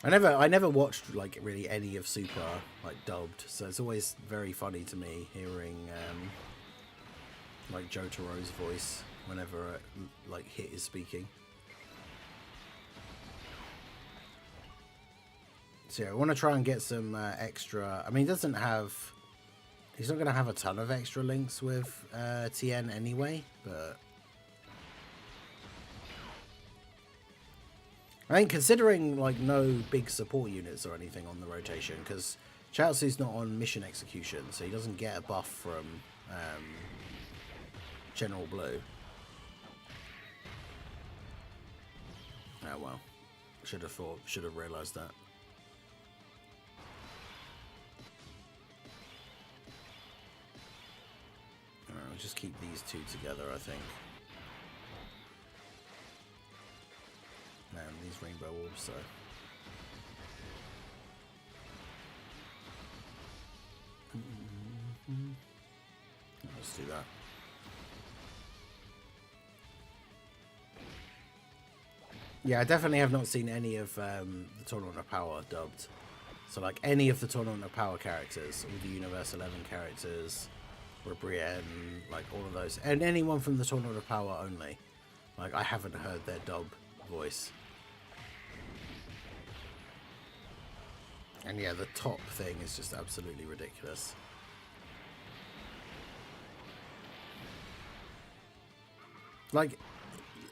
I never watched like really any of Super like dubbed, so it's always very funny to me hearing like Jotaro's voice whenever like Hit is speaking. So yeah, I want to try and get some extra. I mean, he's not going to have a ton of extra links with TN anyway, but I mean, considering, like, no big support units or anything on the rotation, because Chiaotzu's not on mission execution, so he doesn't get a buff from General Blue. Oh, well. Should have realised that. Alright, I'll just keep these two together, I think. Man, these rainbow orbs, so... Let's do that. Yeah, I definitely have not seen any of the Tournament of Power dubbed. So, like, any of the Tournament of Power characters, all the Universe 11 characters, Brienne, like, all of those. And anyone from the Tournament of Power only. Like, I haven't heard their dub voice. And yeah, the top thing is just absolutely ridiculous. Like,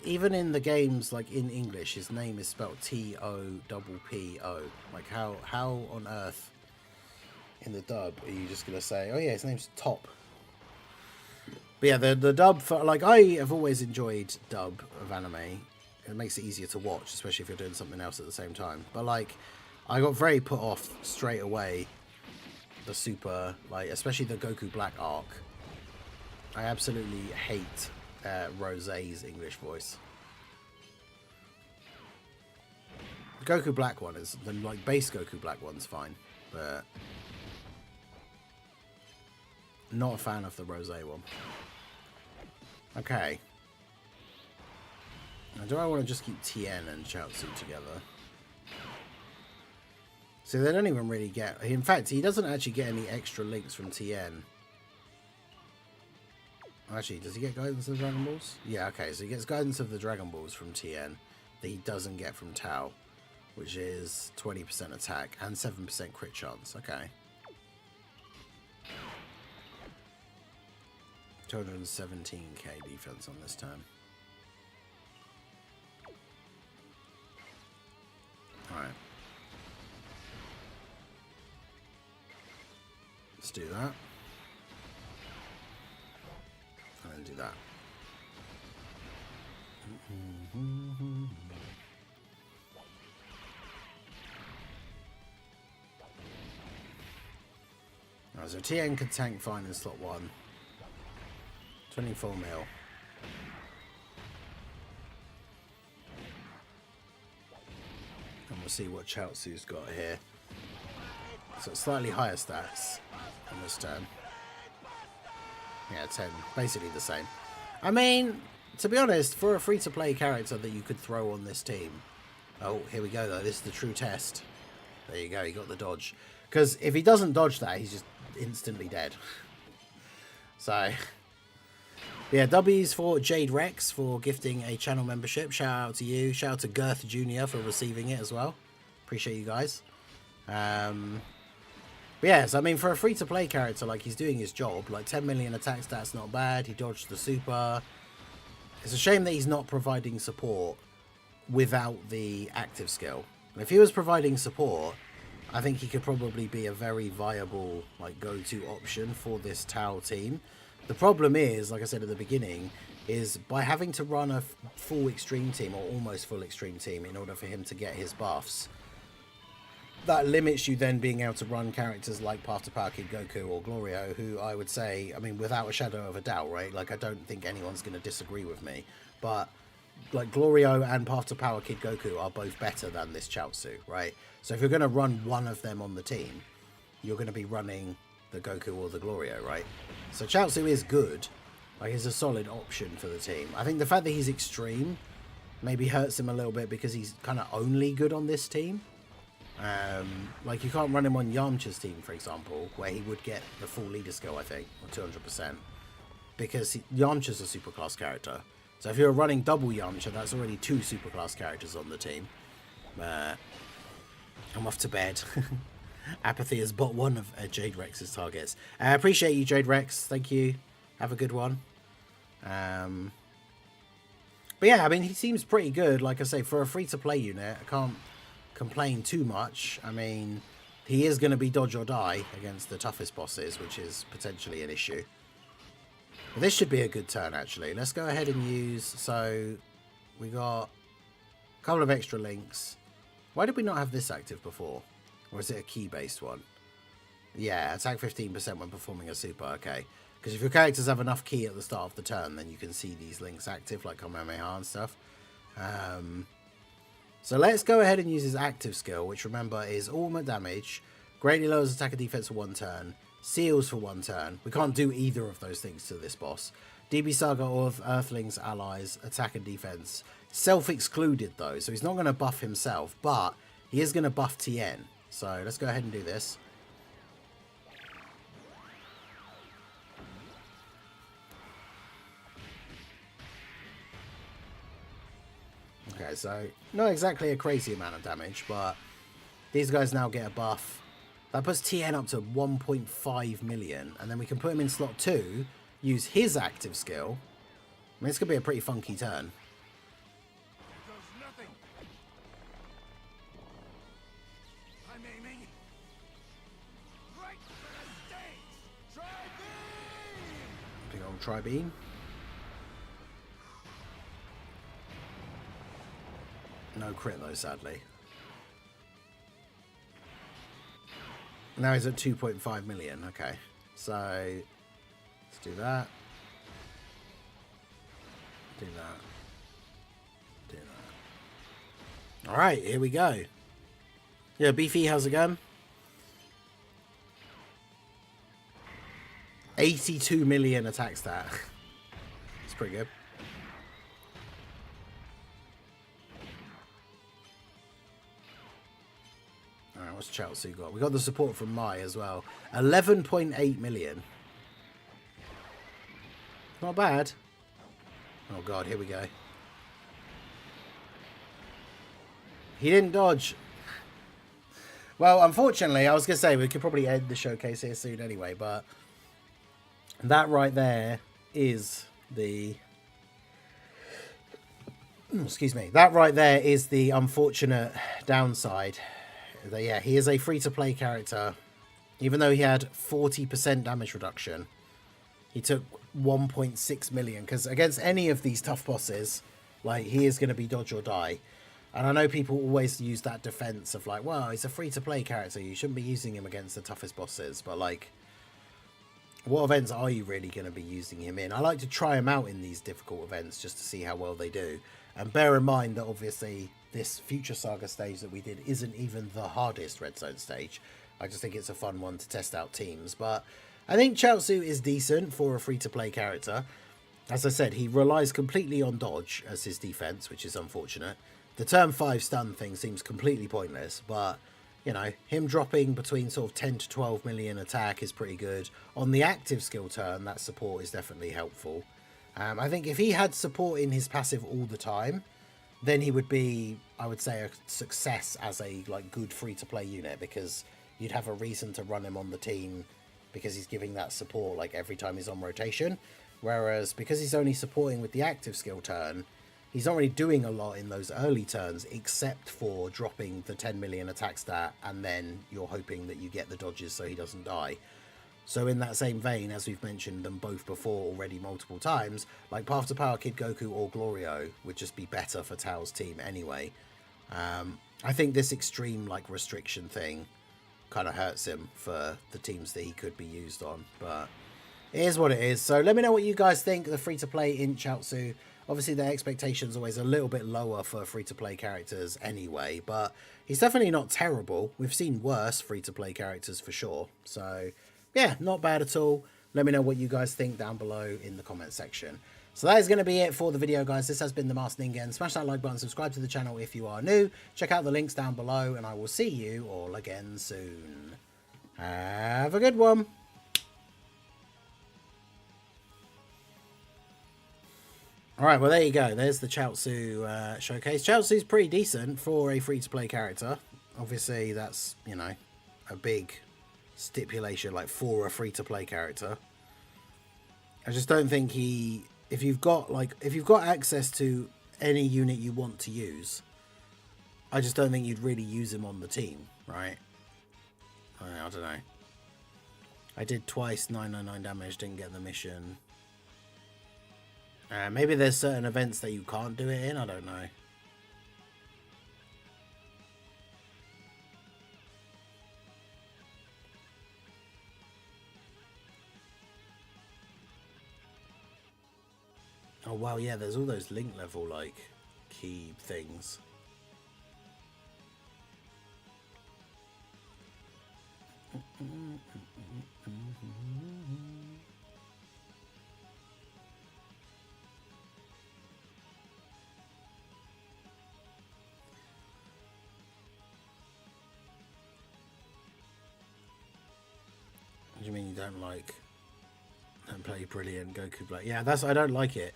even in the games, like in English, his name is spelled T-O-P-P-O. Like, how on earth in the dub are you just gonna say, oh yeah, his name's Top? But yeah, the dub for, like, I have always enjoyed dub of anime. It makes it easier to watch, especially if you're doing something else at the same time. But like, I got very put off straight away. The super, like, especially the Goku Black arc. I absolutely hate Rosé's English voice. The Goku Black one is the like base Goku Black one's fine, but not a fan of the Rosé one. Okay. Now, do I want to just keep Tien and Chiaotzu together? So they don't even really get... In fact, he doesn't actually get any extra links from Tien. Actually, does he get guidance of the Dragon Balls? Yeah, okay, so he gets guidance of the Dragon Balls from Tien that he doesn't get from Tao, which is 20% attack and 7% crit chance. Okay. 217k defense on this turn. Alright. Let's do that. And then do that. Right, so TN could tank fine in slot 1. 24 mil. And we'll see what Chiaotzu's got here. So slightly higher stats on this turn. Yeah, 10. Basically the same. I mean, to be honest, for a free-to-play character that you could throw on this team... Oh, here we go, though. This is the true test. There you go. He got the dodge. Because if he doesn't dodge that, he's just instantly dead. So... Yeah, W's for Jade Rex for gifting a channel membership. Shout out to you. Shout out to Girth Jr. for receiving it as well. Appreciate you guys. But yes, I mean, for a free-to-play character, like, he's doing his job. Like, 10 million attack stats, not bad. He dodged the super. It's a shame that he's not providing support without the active skill. And if he was providing support, I think he could probably be a very viable, like, go-to option for this Tau team. The problem is, like I said at the beginning, is by having to run a full extreme team, or almost full extreme team, in order for him to get his buffs, that limits you then being able to run characters like Path to Power Kid Goku or Glorio, who I would say, I mean, without a shadow of a doubt, right? Like, I don't think anyone's going to disagree with me. But, like, Glorio and Path to Power Kid Goku are both better than this Chiaotzu, right? So if you're going to run one of them on the team, you're going to be running the Goku or the Glorio, right? So Chiaotzu is good. Like, he's a solid option for the team. I think the fact that he's extreme maybe hurts him a little bit because he's kind of only good on this team. Like, you can't run him on Yamcha's team, for example, where he would get the full leader skill, I think, or 200%, because Yamcha's a superclass character. So if you're running double Yamcha, that's already 2 superclass characters on the team. I'm off to bed. Apathy is but one of Jade Rex's targets. I appreciate you, Jade Rex. Thank you. Have a good one. But yeah, I mean, he seems pretty good. Like I say, for a free-to-play unit, I can't complain too much. I mean, he is going to be dodge or die against the toughest bosses, which is potentially an issue. But this should be a good turn, actually. Let's go ahead and use... So, we got a couple of extra links. Why did we not have this active before? Or is it a key-based one? Yeah, attack 15% when performing a super, okay. Because if your characters have enough key at the start of the turn, then you can see these links active, like Kamehameha and stuff. So let's go ahead and use his active skill, which, remember, is ultimate damage, greatly lowers attack and defense for 1 turn, seals for 1 turn. We can't do either of those things to this boss. DB Saga of Earthlings allies attack and defense. Self-excluded though, so he's not going to buff himself, but he is going to buff Tien. So let's go ahead and do this. Okay, so not exactly a crazy amount of damage, but these guys now get a buff. That puts Tien up to 1.5 million, and then we can put him in slot 2, use his active skill. I mean, it's going to be a pretty funky turn. I'm aiming right for the stakes. Try beam. Big old tri-beam. No crit though, sadly. Now he's at 2.5 million. Okay, so let's do that. Do that. Do that. All right, here we go. Yeah, Beefy, how's it going? 82 million attack stat. It's pretty good. Alright, what's Chiaotzu got? We got the support from Mai as well. 11.8 million. Not bad. Oh god, here we go. He didn't dodge. Well, unfortunately, I was going to say we could probably end the showcase here soon anyway, but that right there is the... Excuse me. That right there is the unfortunate downside. Yeah, he is a free-to-play character. Even though he had 40% damage reduction, he took 1.6 million. Because against any of these tough bosses, like, he is going to be dodge or die. And I know people always use that defense of like, well, he's a free-to-play character. You shouldn't be using him against the toughest bosses. But, like, what events are you really going to be using him in? I like to try him out in these difficult events just to see how well they do. And bear in mind that, obviously, this Future Saga stage that we did isn't even the hardest Red Zone stage. I just think it's a fun one to test out teams. But I think Chiaotzu is decent for a free-to-play character. As I said, he relies completely on dodge as his defense, which is unfortunate. The turn 5 stun thing seems completely pointless, but, you know, him dropping between sort of 10 to 12 million attack is pretty good. On the active skill turn, that support is definitely helpful. I think if he had support in his passive all the time, then he would be, I would say, a success as a like good free-to-play unit, because you'd have a reason to run him on the team because he's giving that support like every time he's on rotation. Whereas because he's only supporting with the active skill turn, he's not really doing a lot in those early turns except for dropping the 10 million attack stat, and then you're hoping that you get the dodges so he doesn't die. So in that same vein, as we've mentioned them both before already multiple times, like Path to Power, Kid Goku or Glorio would just be better for Tao's team anyway. I think this extreme like restriction thing kind of hurts him for the teams that he could be used on, but it is what it is. So let me know what you guys think of the free-to-play in Chiaotzu. Obviously, the expectation's always a little bit lower for free-to-play characters anyway, but he's definitely not terrible. We've seen worse free-to-play characters for sure. So yeah, not bad at all. Let me know what you guys think down below in the comment section. So that is going to be it for the video, guys. This has been the Masked Ningen. Smash that like button, subscribe to the channel if you are new. Check out the links down below, and I will see you all again soon. Have a good one. Alright, well there you go. There's the Chiaotzu showcase. Chiaotzu's pretty decent for a free-to-play character. Obviously, that's, you know, a big stipulation, like, for a free-to-play character. I just don't think he... If you've got access to any unit you want to use, I just don't think you'd really use him on the team, right? I don't know. I did twice 999 damage, didn't get the mission. Maybe there's certain events that you can't do it in, I don't know. Oh wow, yeah, there's all those link level like key things. You don't play brilliant Goku Black. Yeah, I don't like it.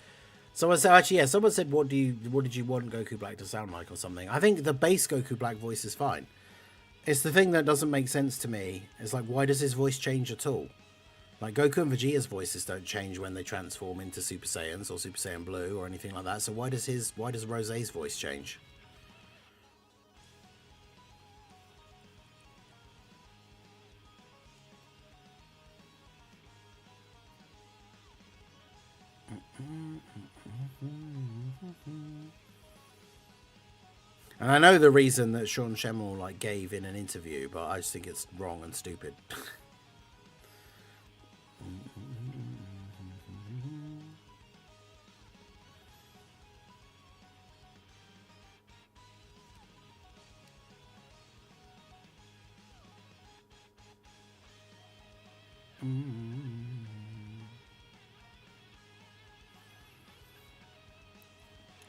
Someone said, actually, yeah, someone said, what did you want Goku Black to sound like or something? I think the base Goku Black voice is fine. It's the thing that doesn't make sense to me. It's like, why does his voice change at all? Like, Goku and Vegeta's voices don't change when they transform into Super Saiyans or Super Saiyan Blue or anything like that. So why does Rosé's voice change? And I know the reason that Sean Schemmel gave in an interview, but I just think it's wrong and stupid.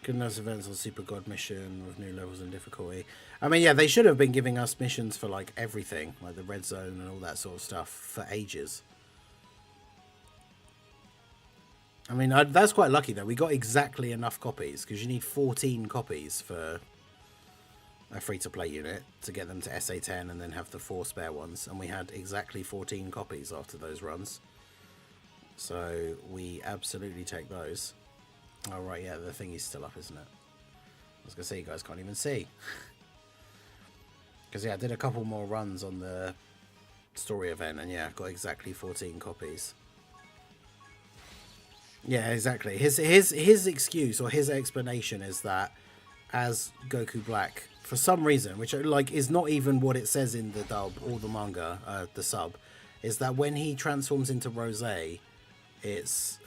Goodness events on Super God mission with new levels and difficulty. I mean, yeah, they should have been giving us missions for everything, like the red zone and all that sort of stuff for ages. I mean, that's quite lucky though. We got exactly enough copies because you need 14 copies for a free-to-play unit to get them to SA10 and then have the 4 spare ones. And we had exactly 14 copies after those runs. So we absolutely take those. Oh, right, yeah, the thing is still up, isn't it? I was going to say, you guys can't even see. Because, yeah, I did a couple more runs on the story event, and, yeah, got exactly 14 copies. Yeah, exactly. His excuse, or his explanation is that as Goku Black, for some reason, which, is not even what it says in the dub or the manga, the sub, is that when he transforms into Rosé, it's...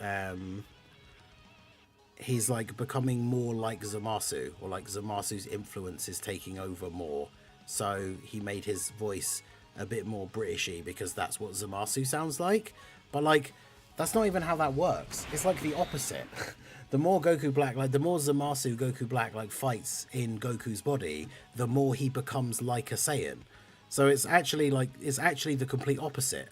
he's becoming more like Zamasu, or Zamasu's influence is taking over more. So he made his voice a bit more Britishy because that's what Zamasu sounds like. But that's not even how that works. It's the opposite. The more Goku Black, the more Zamasu Goku Black fights in Goku's body, the more he becomes like a Saiyan. So it's actually the complete opposite.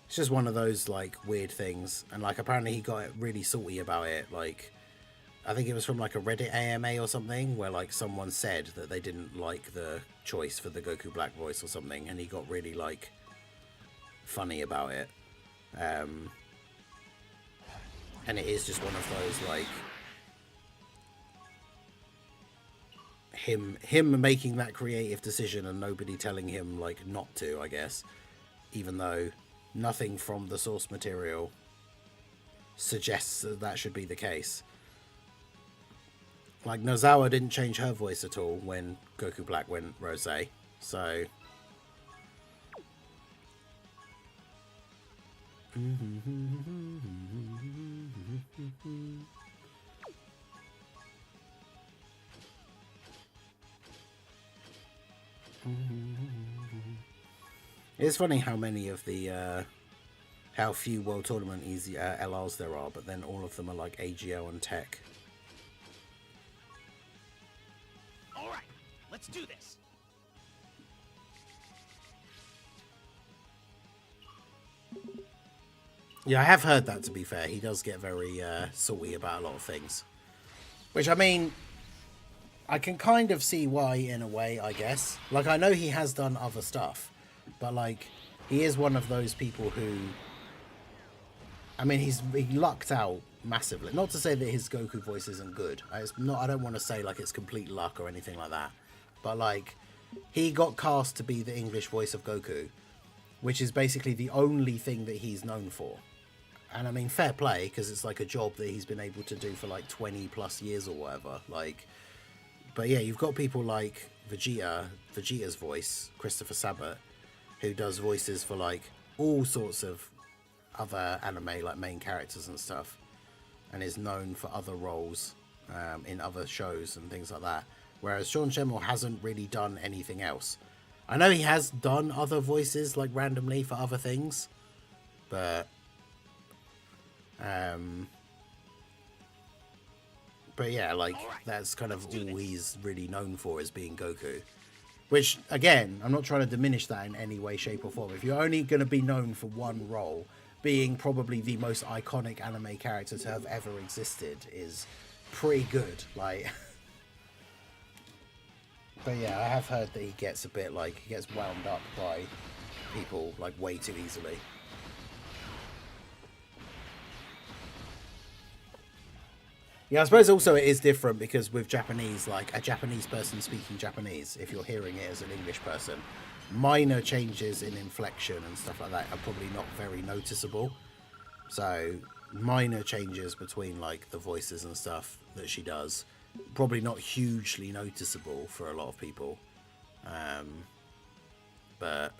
It's just one of those weird things, and apparently he got really salty about it. I think it was from a Reddit AMA or something where someone said that they didn't like the choice for the Goku Black voice or something, and he got really funny about it. And it is just one of those him making that creative decision and nobody telling him not to, I guess, even though nothing from the source material suggests that should be the case. Nozawa didn't change her voice at all when Goku Black went Rosé, so... It's funny how many of the how few World Tournament easy LRs there are, but then all of them are AGL and Tech. All right, let's do this. Yeah, I have heard that, to be fair. He does get very salty about a lot of things. Which, I mean, I can kind of see why, in a way, I guess. I know he has done other stuff, but, he is one of those people who... I mean, he lucked out massively. Not to say that his Goku voice isn't good. I don't want to say, it's complete luck or anything like that. But, he got cast to be the English voice of Goku, which is basically the only thing that he's known for. And I mean, fair play, because it's a job that he's been able to do for 20 plus years or whatever. But yeah, you've got people like Vegeta's voice, Christopher Sabat, who does voices for all sorts of other anime, main characters and stuff, and is known for other roles in other shows and things like that. Whereas Sean Schemmel hasn't really done anything else. I know he has done other voices randomly for other things, but But yeah, like, that's kind of all he's really known for, is being Goku. Which, again, I'm not trying to diminish that in any way, shape, or form. If you're only going to be known for one role, being probably the most iconic anime character to have ever existed is pretty good. Like, but yeah, I have heard that he gets a bit, like, he gets wound up by people, like, way too easily. Yeah, I suppose also it is different because with Japanese, like a Japanese person speaking Japanese, if you're hearing it as an English person, minor changes in inflection and stuff like that are probably not very noticeable. So minor changes between like the voices and stuff that she does, probably not hugely noticeable for a lot of people. But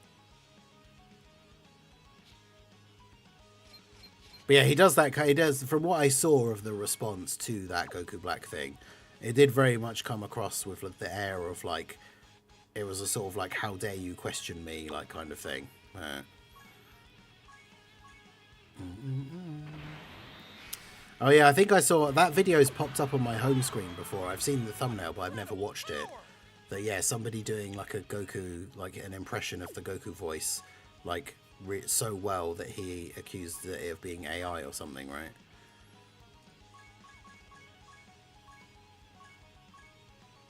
yeah, he does that. He does, from what I saw of the response to that Goku Black thing, it did very much come across with like, the air of like, it was a sort of like, how dare you question me, like kind of thing. Oh yeah, I think I saw that video's popped up on my home screen before. I've seen the thumbnail, but I've never watched it. That yeah, somebody doing like a Goku, like an impression of the Goku voice, like so well that he accused it of being AI or something, right?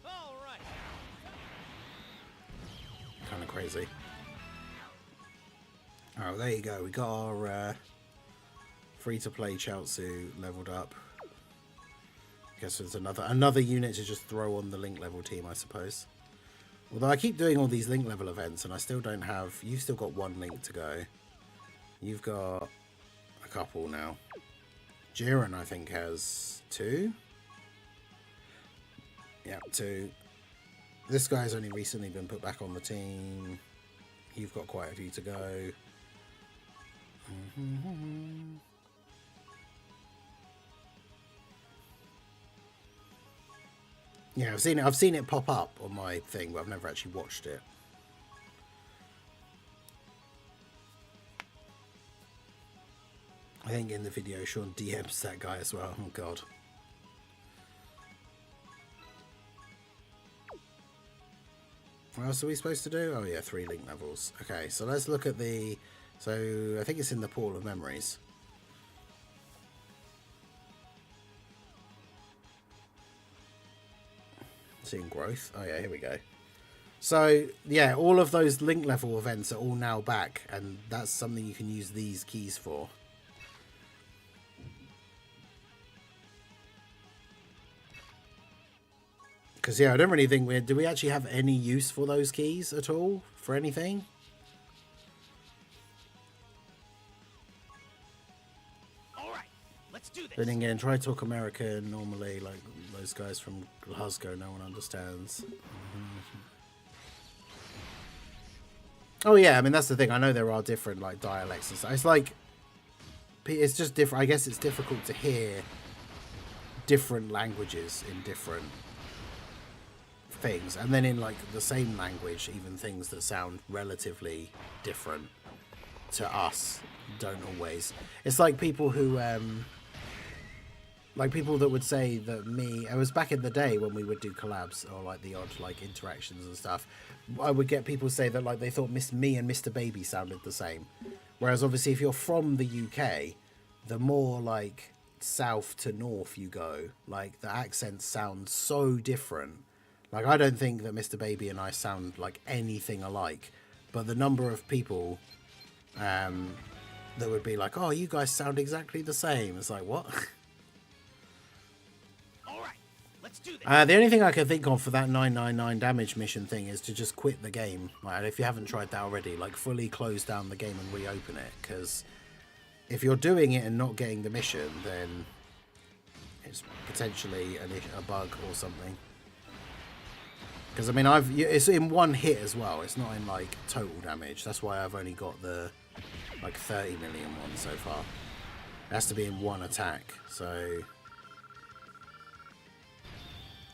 All right. Kind of crazy. Oh, there you go. We got our free-to-play Chiaotzu leveled up. Guess there's another unit to just throw on the link level team, I suppose. Although I keep doing all these link level events and I still don't have... You've still got one link to go. You've got a couple now. Jiren, I think, has 2. Yeah, 2. This guy's only recently been put back on the team. You've got quite a few to go. Yeah, I've seen it pop up on my thing, but I've never actually watched it. I think in the video Sean DMs that guy as well. Oh god. What else are we supposed to do? Oh yeah, 3 link levels. Okay, so let's look at the... So I think it's in the pool of memories. Seeing growth. Oh yeah, here we go. So yeah, all of those link level events are all now back, and that's something you can use these keys for. Because yeah, I don't really think do we actually have any use for those keys at all for anything? All right. Let's do this. Then again, try to talk American normally, like those guys from Glasgow, no one understands. Oh yeah, I mean that's the thing. I know there are different like dialects and stuff. It's like it's just different. I guess it's difficult to hear different languages in different things, and then in like the same language, even things that sound relatively different to us don't always. It's like people who like people that would say that it was back in the day when we would do collabs or like the odd like interactions and stuff, I would get people say that like they thought me and Mr. Baby sounded the same, whereas obviously if you're from the UK, the more like south to north you go, like the accents sound so different. Like I don't think that Mr. Baby and I sound like anything alike, but the number of people that would be like, oh, you guys sound exactly the same, it's like, what? Let's do this. The only thing I can think of for that 999 damage mission thing is to just quit the game. Like, if you haven't tried that already, like fully close down the game and reopen it. Because if you're doing it and not getting the mission, then it's potentially a bug or something. Because I mean, it's in one hit as well. It's not in like total damage. That's why I've only got the like 30 million one so far. It has to be in one attack. So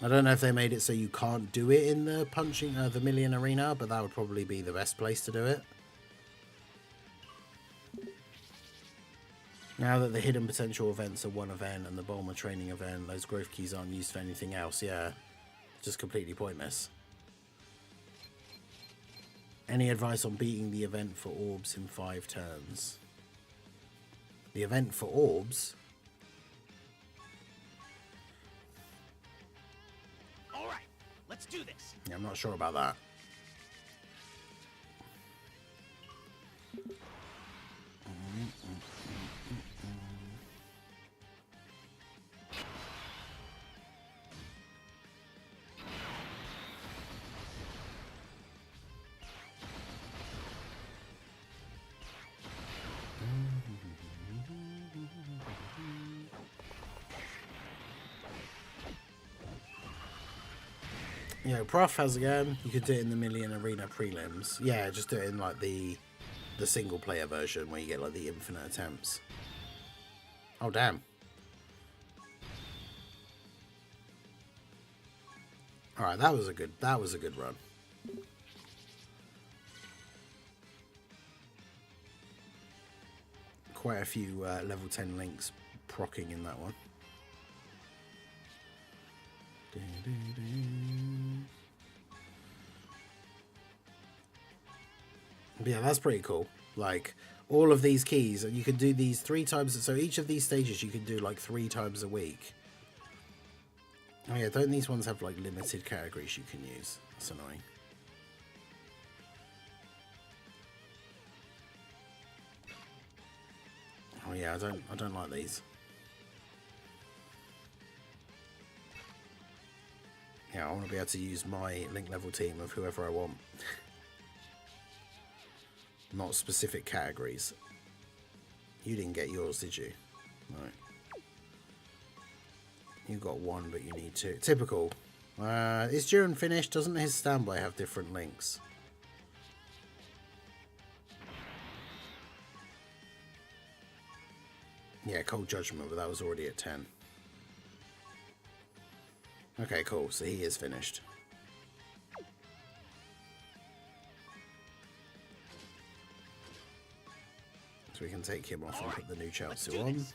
I don't know if they made it so you can't do it in the punching the million arena, but that would probably be the best place to do it. Now that the hidden potential events are one event and the Bulma training event, those growth keys aren't used for anything else. Yeah, just completely pointless. Any advice on beating the event for orbs in 5 turns? The event for orbs? All right, let's do this. Yeah, I'm not sure about that. You know, Prof has again. You could do it in the Million Arena prelims. Yeah, just do it in like the single player version where you get like the infinite attempts. Oh damn. All right, that was a good run. Quite a few level 10 links procking in that one. But yeah, that's pretty cool. Like all of these keys, and you can do these 3 times. So each of these stages you can do like 3 times a week. Oh yeah, don't these ones have like limited categories you can use? That's annoying. Oh yeah, I don't like these. Yeah, I want to be able to use my link level team of whoever I want. Not specific categories. You didn't get yours, did you? No. You got 1, but you need 2. Typical. Is Duran finished? Doesn't his standby have different links? Yeah, Cold Judgment, but that was already at 10. Okay, cool. So he is finished. So we can take him off and put the new Chiaotzu on.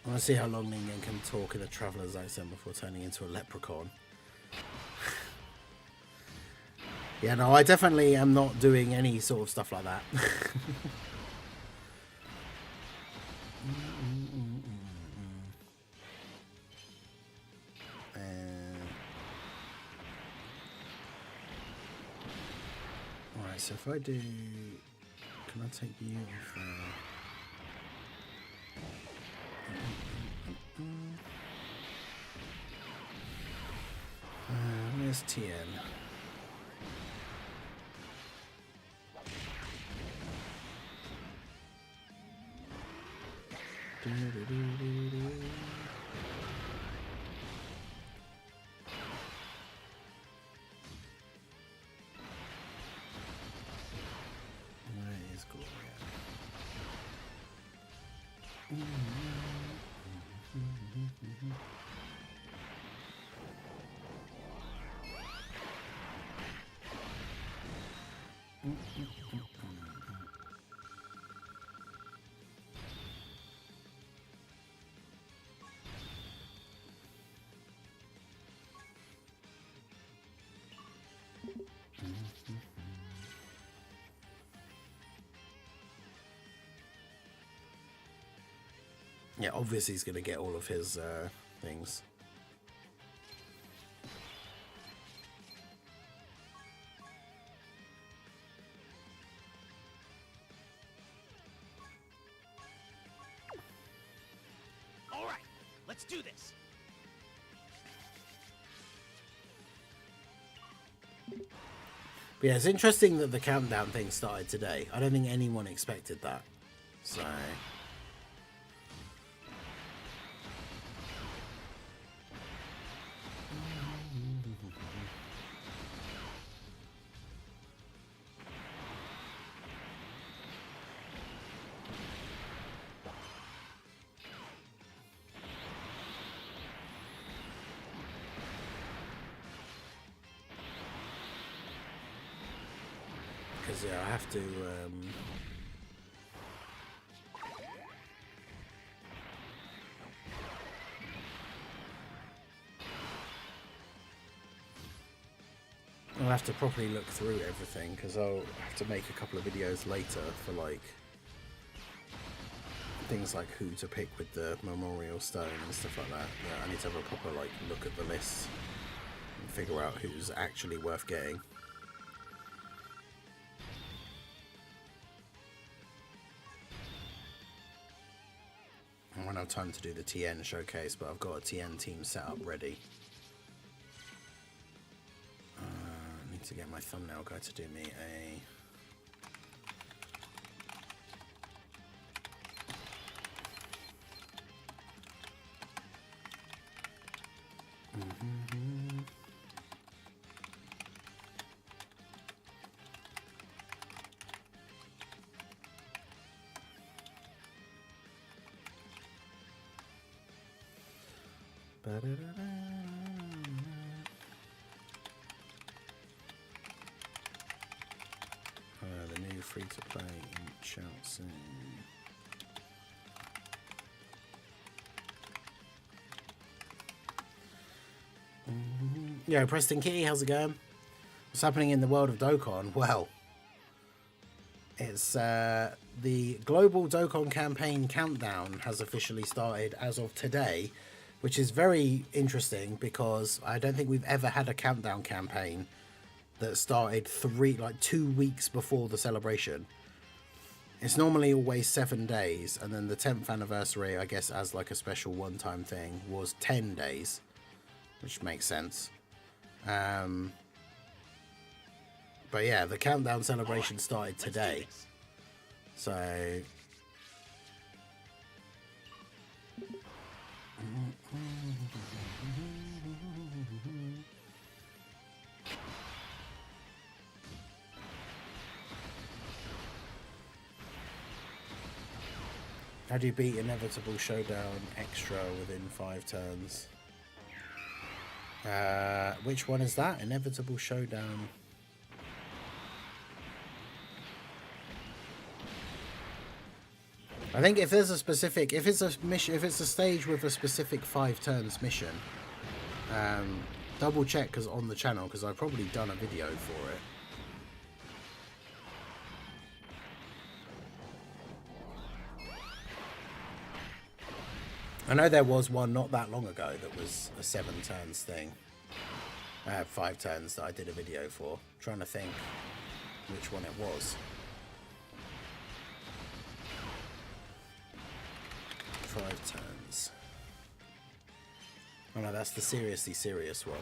I want to see how long Ningen can talk in a traveller's accent before turning into a leprechaun. Yeah, no, I definitely am not doing any sort of stuff like that. Alright, so if I do... Can I take you off? Where's TN? Where is Gloria? Yeah, obviously he's going to get all of his things. All right, let's do this. But yeah, it's interesting that the countdown thing started today. I don't think anyone expected that. So... because yeah, I have to. I'll have to properly look through everything because I'll have to make a couple of videos later for like things like who to pick with the memorial stone and stuff like that. Yeah, I need to have a proper like look at the list and figure out who's actually worth getting. I won't have time to do the TN showcase, but I've got a TN team set up ready. I need to get my thumbnail guy to do me a... The new free-to-play in Chiaotzu. Yo, Preston Kitty, how's it going? What's happening in the world of Dokkan? Well, it's the global Dokkan campaign countdown has officially started as of today, which is very interesting because I don't think we've ever had a countdown campaign that started 2 weeks before the celebration. It's normally always 7 days, and then the 10th anniversary, I guess, as like a special one-time thing, was 10 days, which makes sense. But yeah, the countdown celebration started today. So how do you beat Inevitable Showdown extra within 5 turns? Which one is that? Inevitable Showdown. I think if there's a specific, if it's a mission, if it's a stage with a specific 5 turns mission, double check because on the channel, because I've probably done a video for it. I know there was one not that long ago that was a 7 turns thing. I had 5 turns that I did a video for. I'm trying to think which one it was. 5 turns. Oh no, that's the seriously serious one.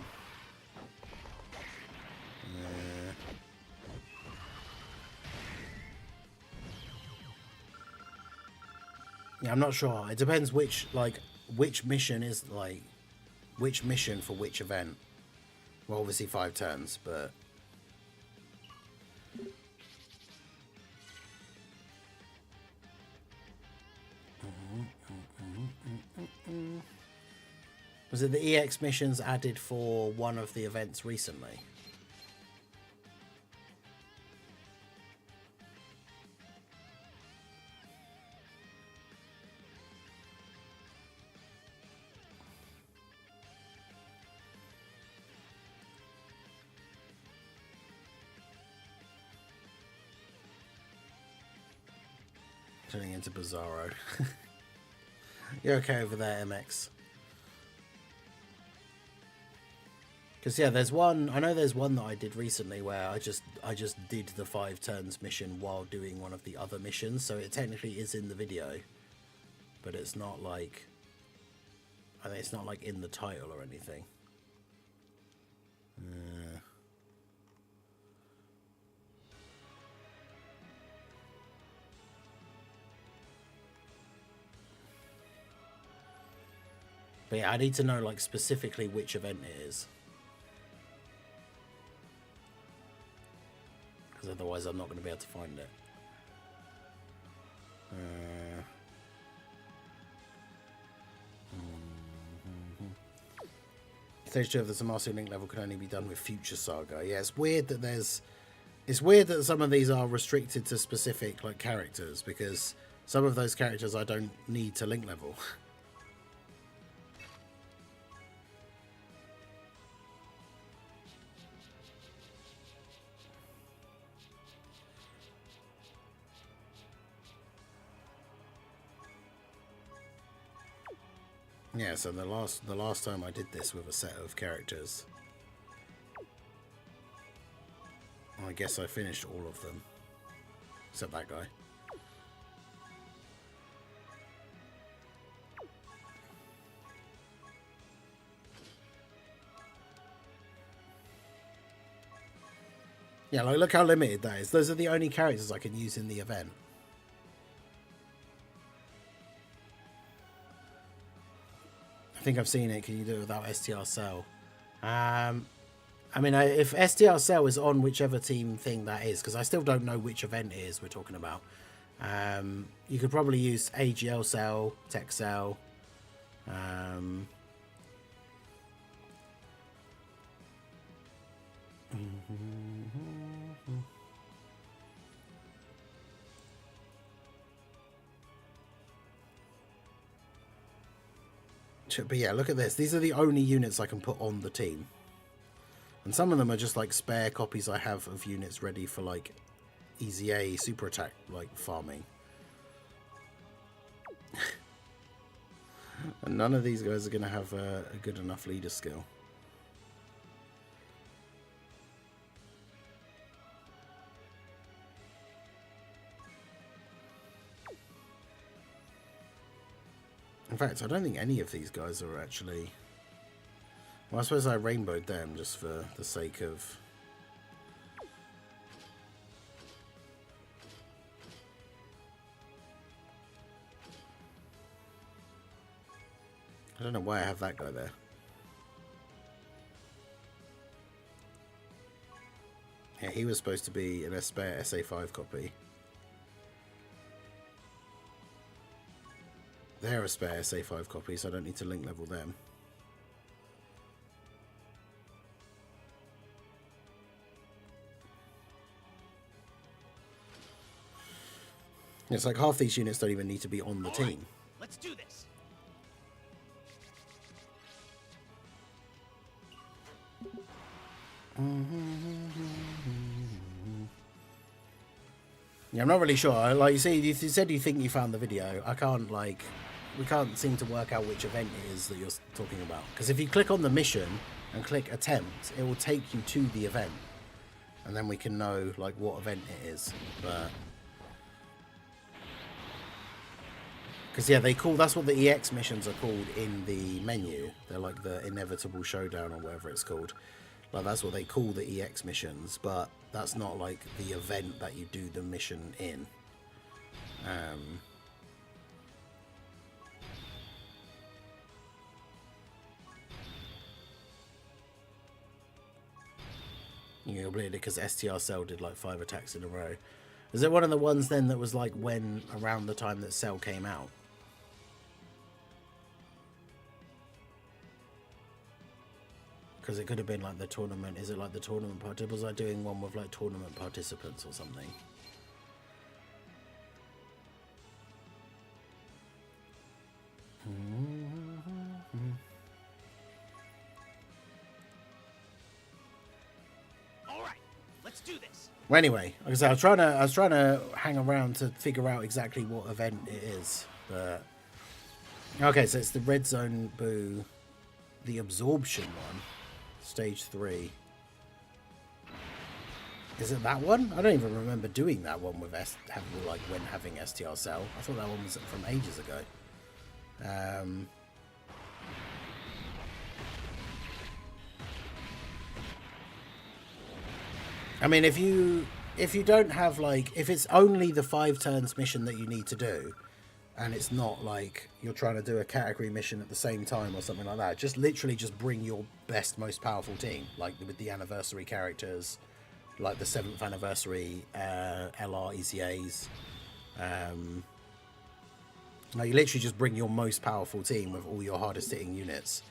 Yeah, I'm not sure. It depends which mission is like which mission for which event. Well, obviously 5 turns, but was it the EX missions added for one of the events recently? Turning into Bizarro. You're okay over there, MX? Because yeah, there's one. I know there's one that I did recently where I just did the 5 turns mission while doing one of the other missions, so it technically is in the video, but it's not like. I think it's not like in the title or anything. But yeah, I need to know like specifically which event it is. Because otherwise I'm not going to be able to find it. Stage 2 of the Zamasu Link level can only be done with Future Saga. Yeah, it's weird that there's It's weird that some of these are restricted to specific like characters, because some of those characters I don't need to link level. Yeah, so the last time I did this with a set of characters, I guess I finished all of them, except that guy. Yeah, like look how limited that is. Those are the only characters I can use in the event. I think I've seen it. Can you do it without STR cell? I mean, if STR cell is on whichever team thing that is, because I still don't know which event it is we're talking about. You could probably use AGL cell, tech cell. But yeah, look at this. These are the only units I can put on the team. And some of them are just like spare copies I have of units ready for like easy A super attack like farming. And none of these guys are going to have a good enough leader skill. In fact, I don't think any of these guys are actually... Well, I suppose I rainbowed them just for the sake of... I don't know why I have that guy there. Yeah, he was supposed to be an spare SA5 copy. They're a spare SA5 copy, so I don't need to link level them. It's like half these units don't even need to be on the team. Right, let's do this. Yeah, I'm not really sure. Like you see, you said you think you found the video. I can't like, we can't seem to work out which event it is that you're talking about. Because if you click on the mission and click attempt, it will take you to the event, and then we can know like what event it is. But because yeah, that's what the EX missions are called in the menu. They're like the inevitable showdown or whatever it's called. Like that's what they call the EX missions, but that's not like the event that you do the mission in. You'll believe it because STR Cell did like 5 attacks in a row. Is it one of the ones then that was like when around the time that Cell came out? Because it could have been like the tournament. Is it like the tournament party? Was I doing one with like tournament participants or something? All right, let's do this. Well, anyway, like I said, I was trying to hang around to figure out exactly what event it is. But okay, so it's the Red Zone Boo, the Absorption one. Stage 3. Is it that one? I don't even remember doing that one with when having STR Cell. I thought that one was from ages ago. I mean, if you don't have like, if it's only the 5 turns mission that you need to do, and it's not like you're trying to do a category mission at the same time or something like that, just literally just bring your best, most powerful team, like with the anniversary characters, like the 7th anniversary LR ECAs. Like you literally just bring your most powerful team with all your hardest hitting units.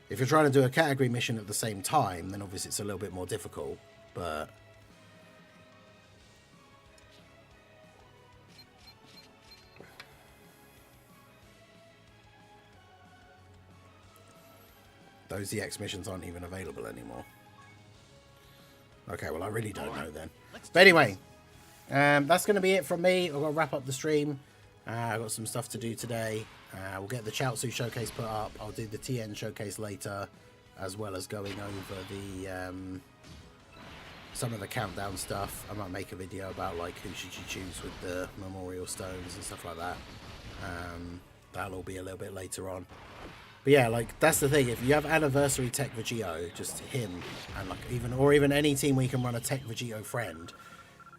If you're trying to do a category mission at the same time, then obviously it's a little bit more difficult, but Those EX missions aren't even available anymore. Okay, well, I really don't know then. But anyway, that's going to be it from me. I've got to wrap up the stream. I've got some stuff to do today. We'll get the Chiaotzu showcase put up. I'll do the TN showcase later, as well as going over the some of the countdown stuff. I might make a video about like who should you choose with the memorial stones and stuff like that. That'll all be a little bit later on. But yeah, like that's the thing. If you have anniversary Tech Vegito, just him, and like even any team where you can run a Tech Vegito friend,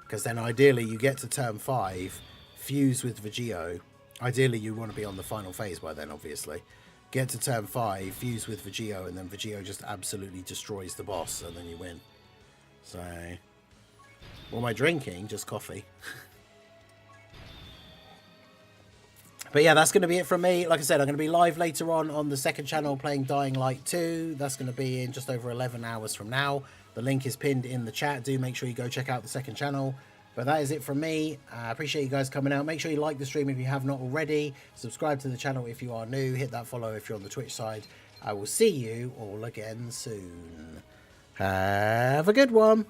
because then ideally you get to turn 5, fuse with Vegito. Ideally you want to be on the final phase by then, obviously. Get to turn 5, fuse with Vegito, and then Vegito just absolutely destroys the boss, and then you win. So, what am I drinking? Just coffee. But yeah, that's going to be it from me. Like I said, I'm going to be live later on the second channel playing Dying Light 2. That's going to be in just over 11 hours from now. The link is pinned in the chat. Do make sure you go check out the second channel. But that is it from me. I appreciate you guys coming out. Make sure you like the stream if you have not already. Subscribe to the channel if you are new. Hit that follow if you're on the Twitch side. I will see you all again soon. Have a good one.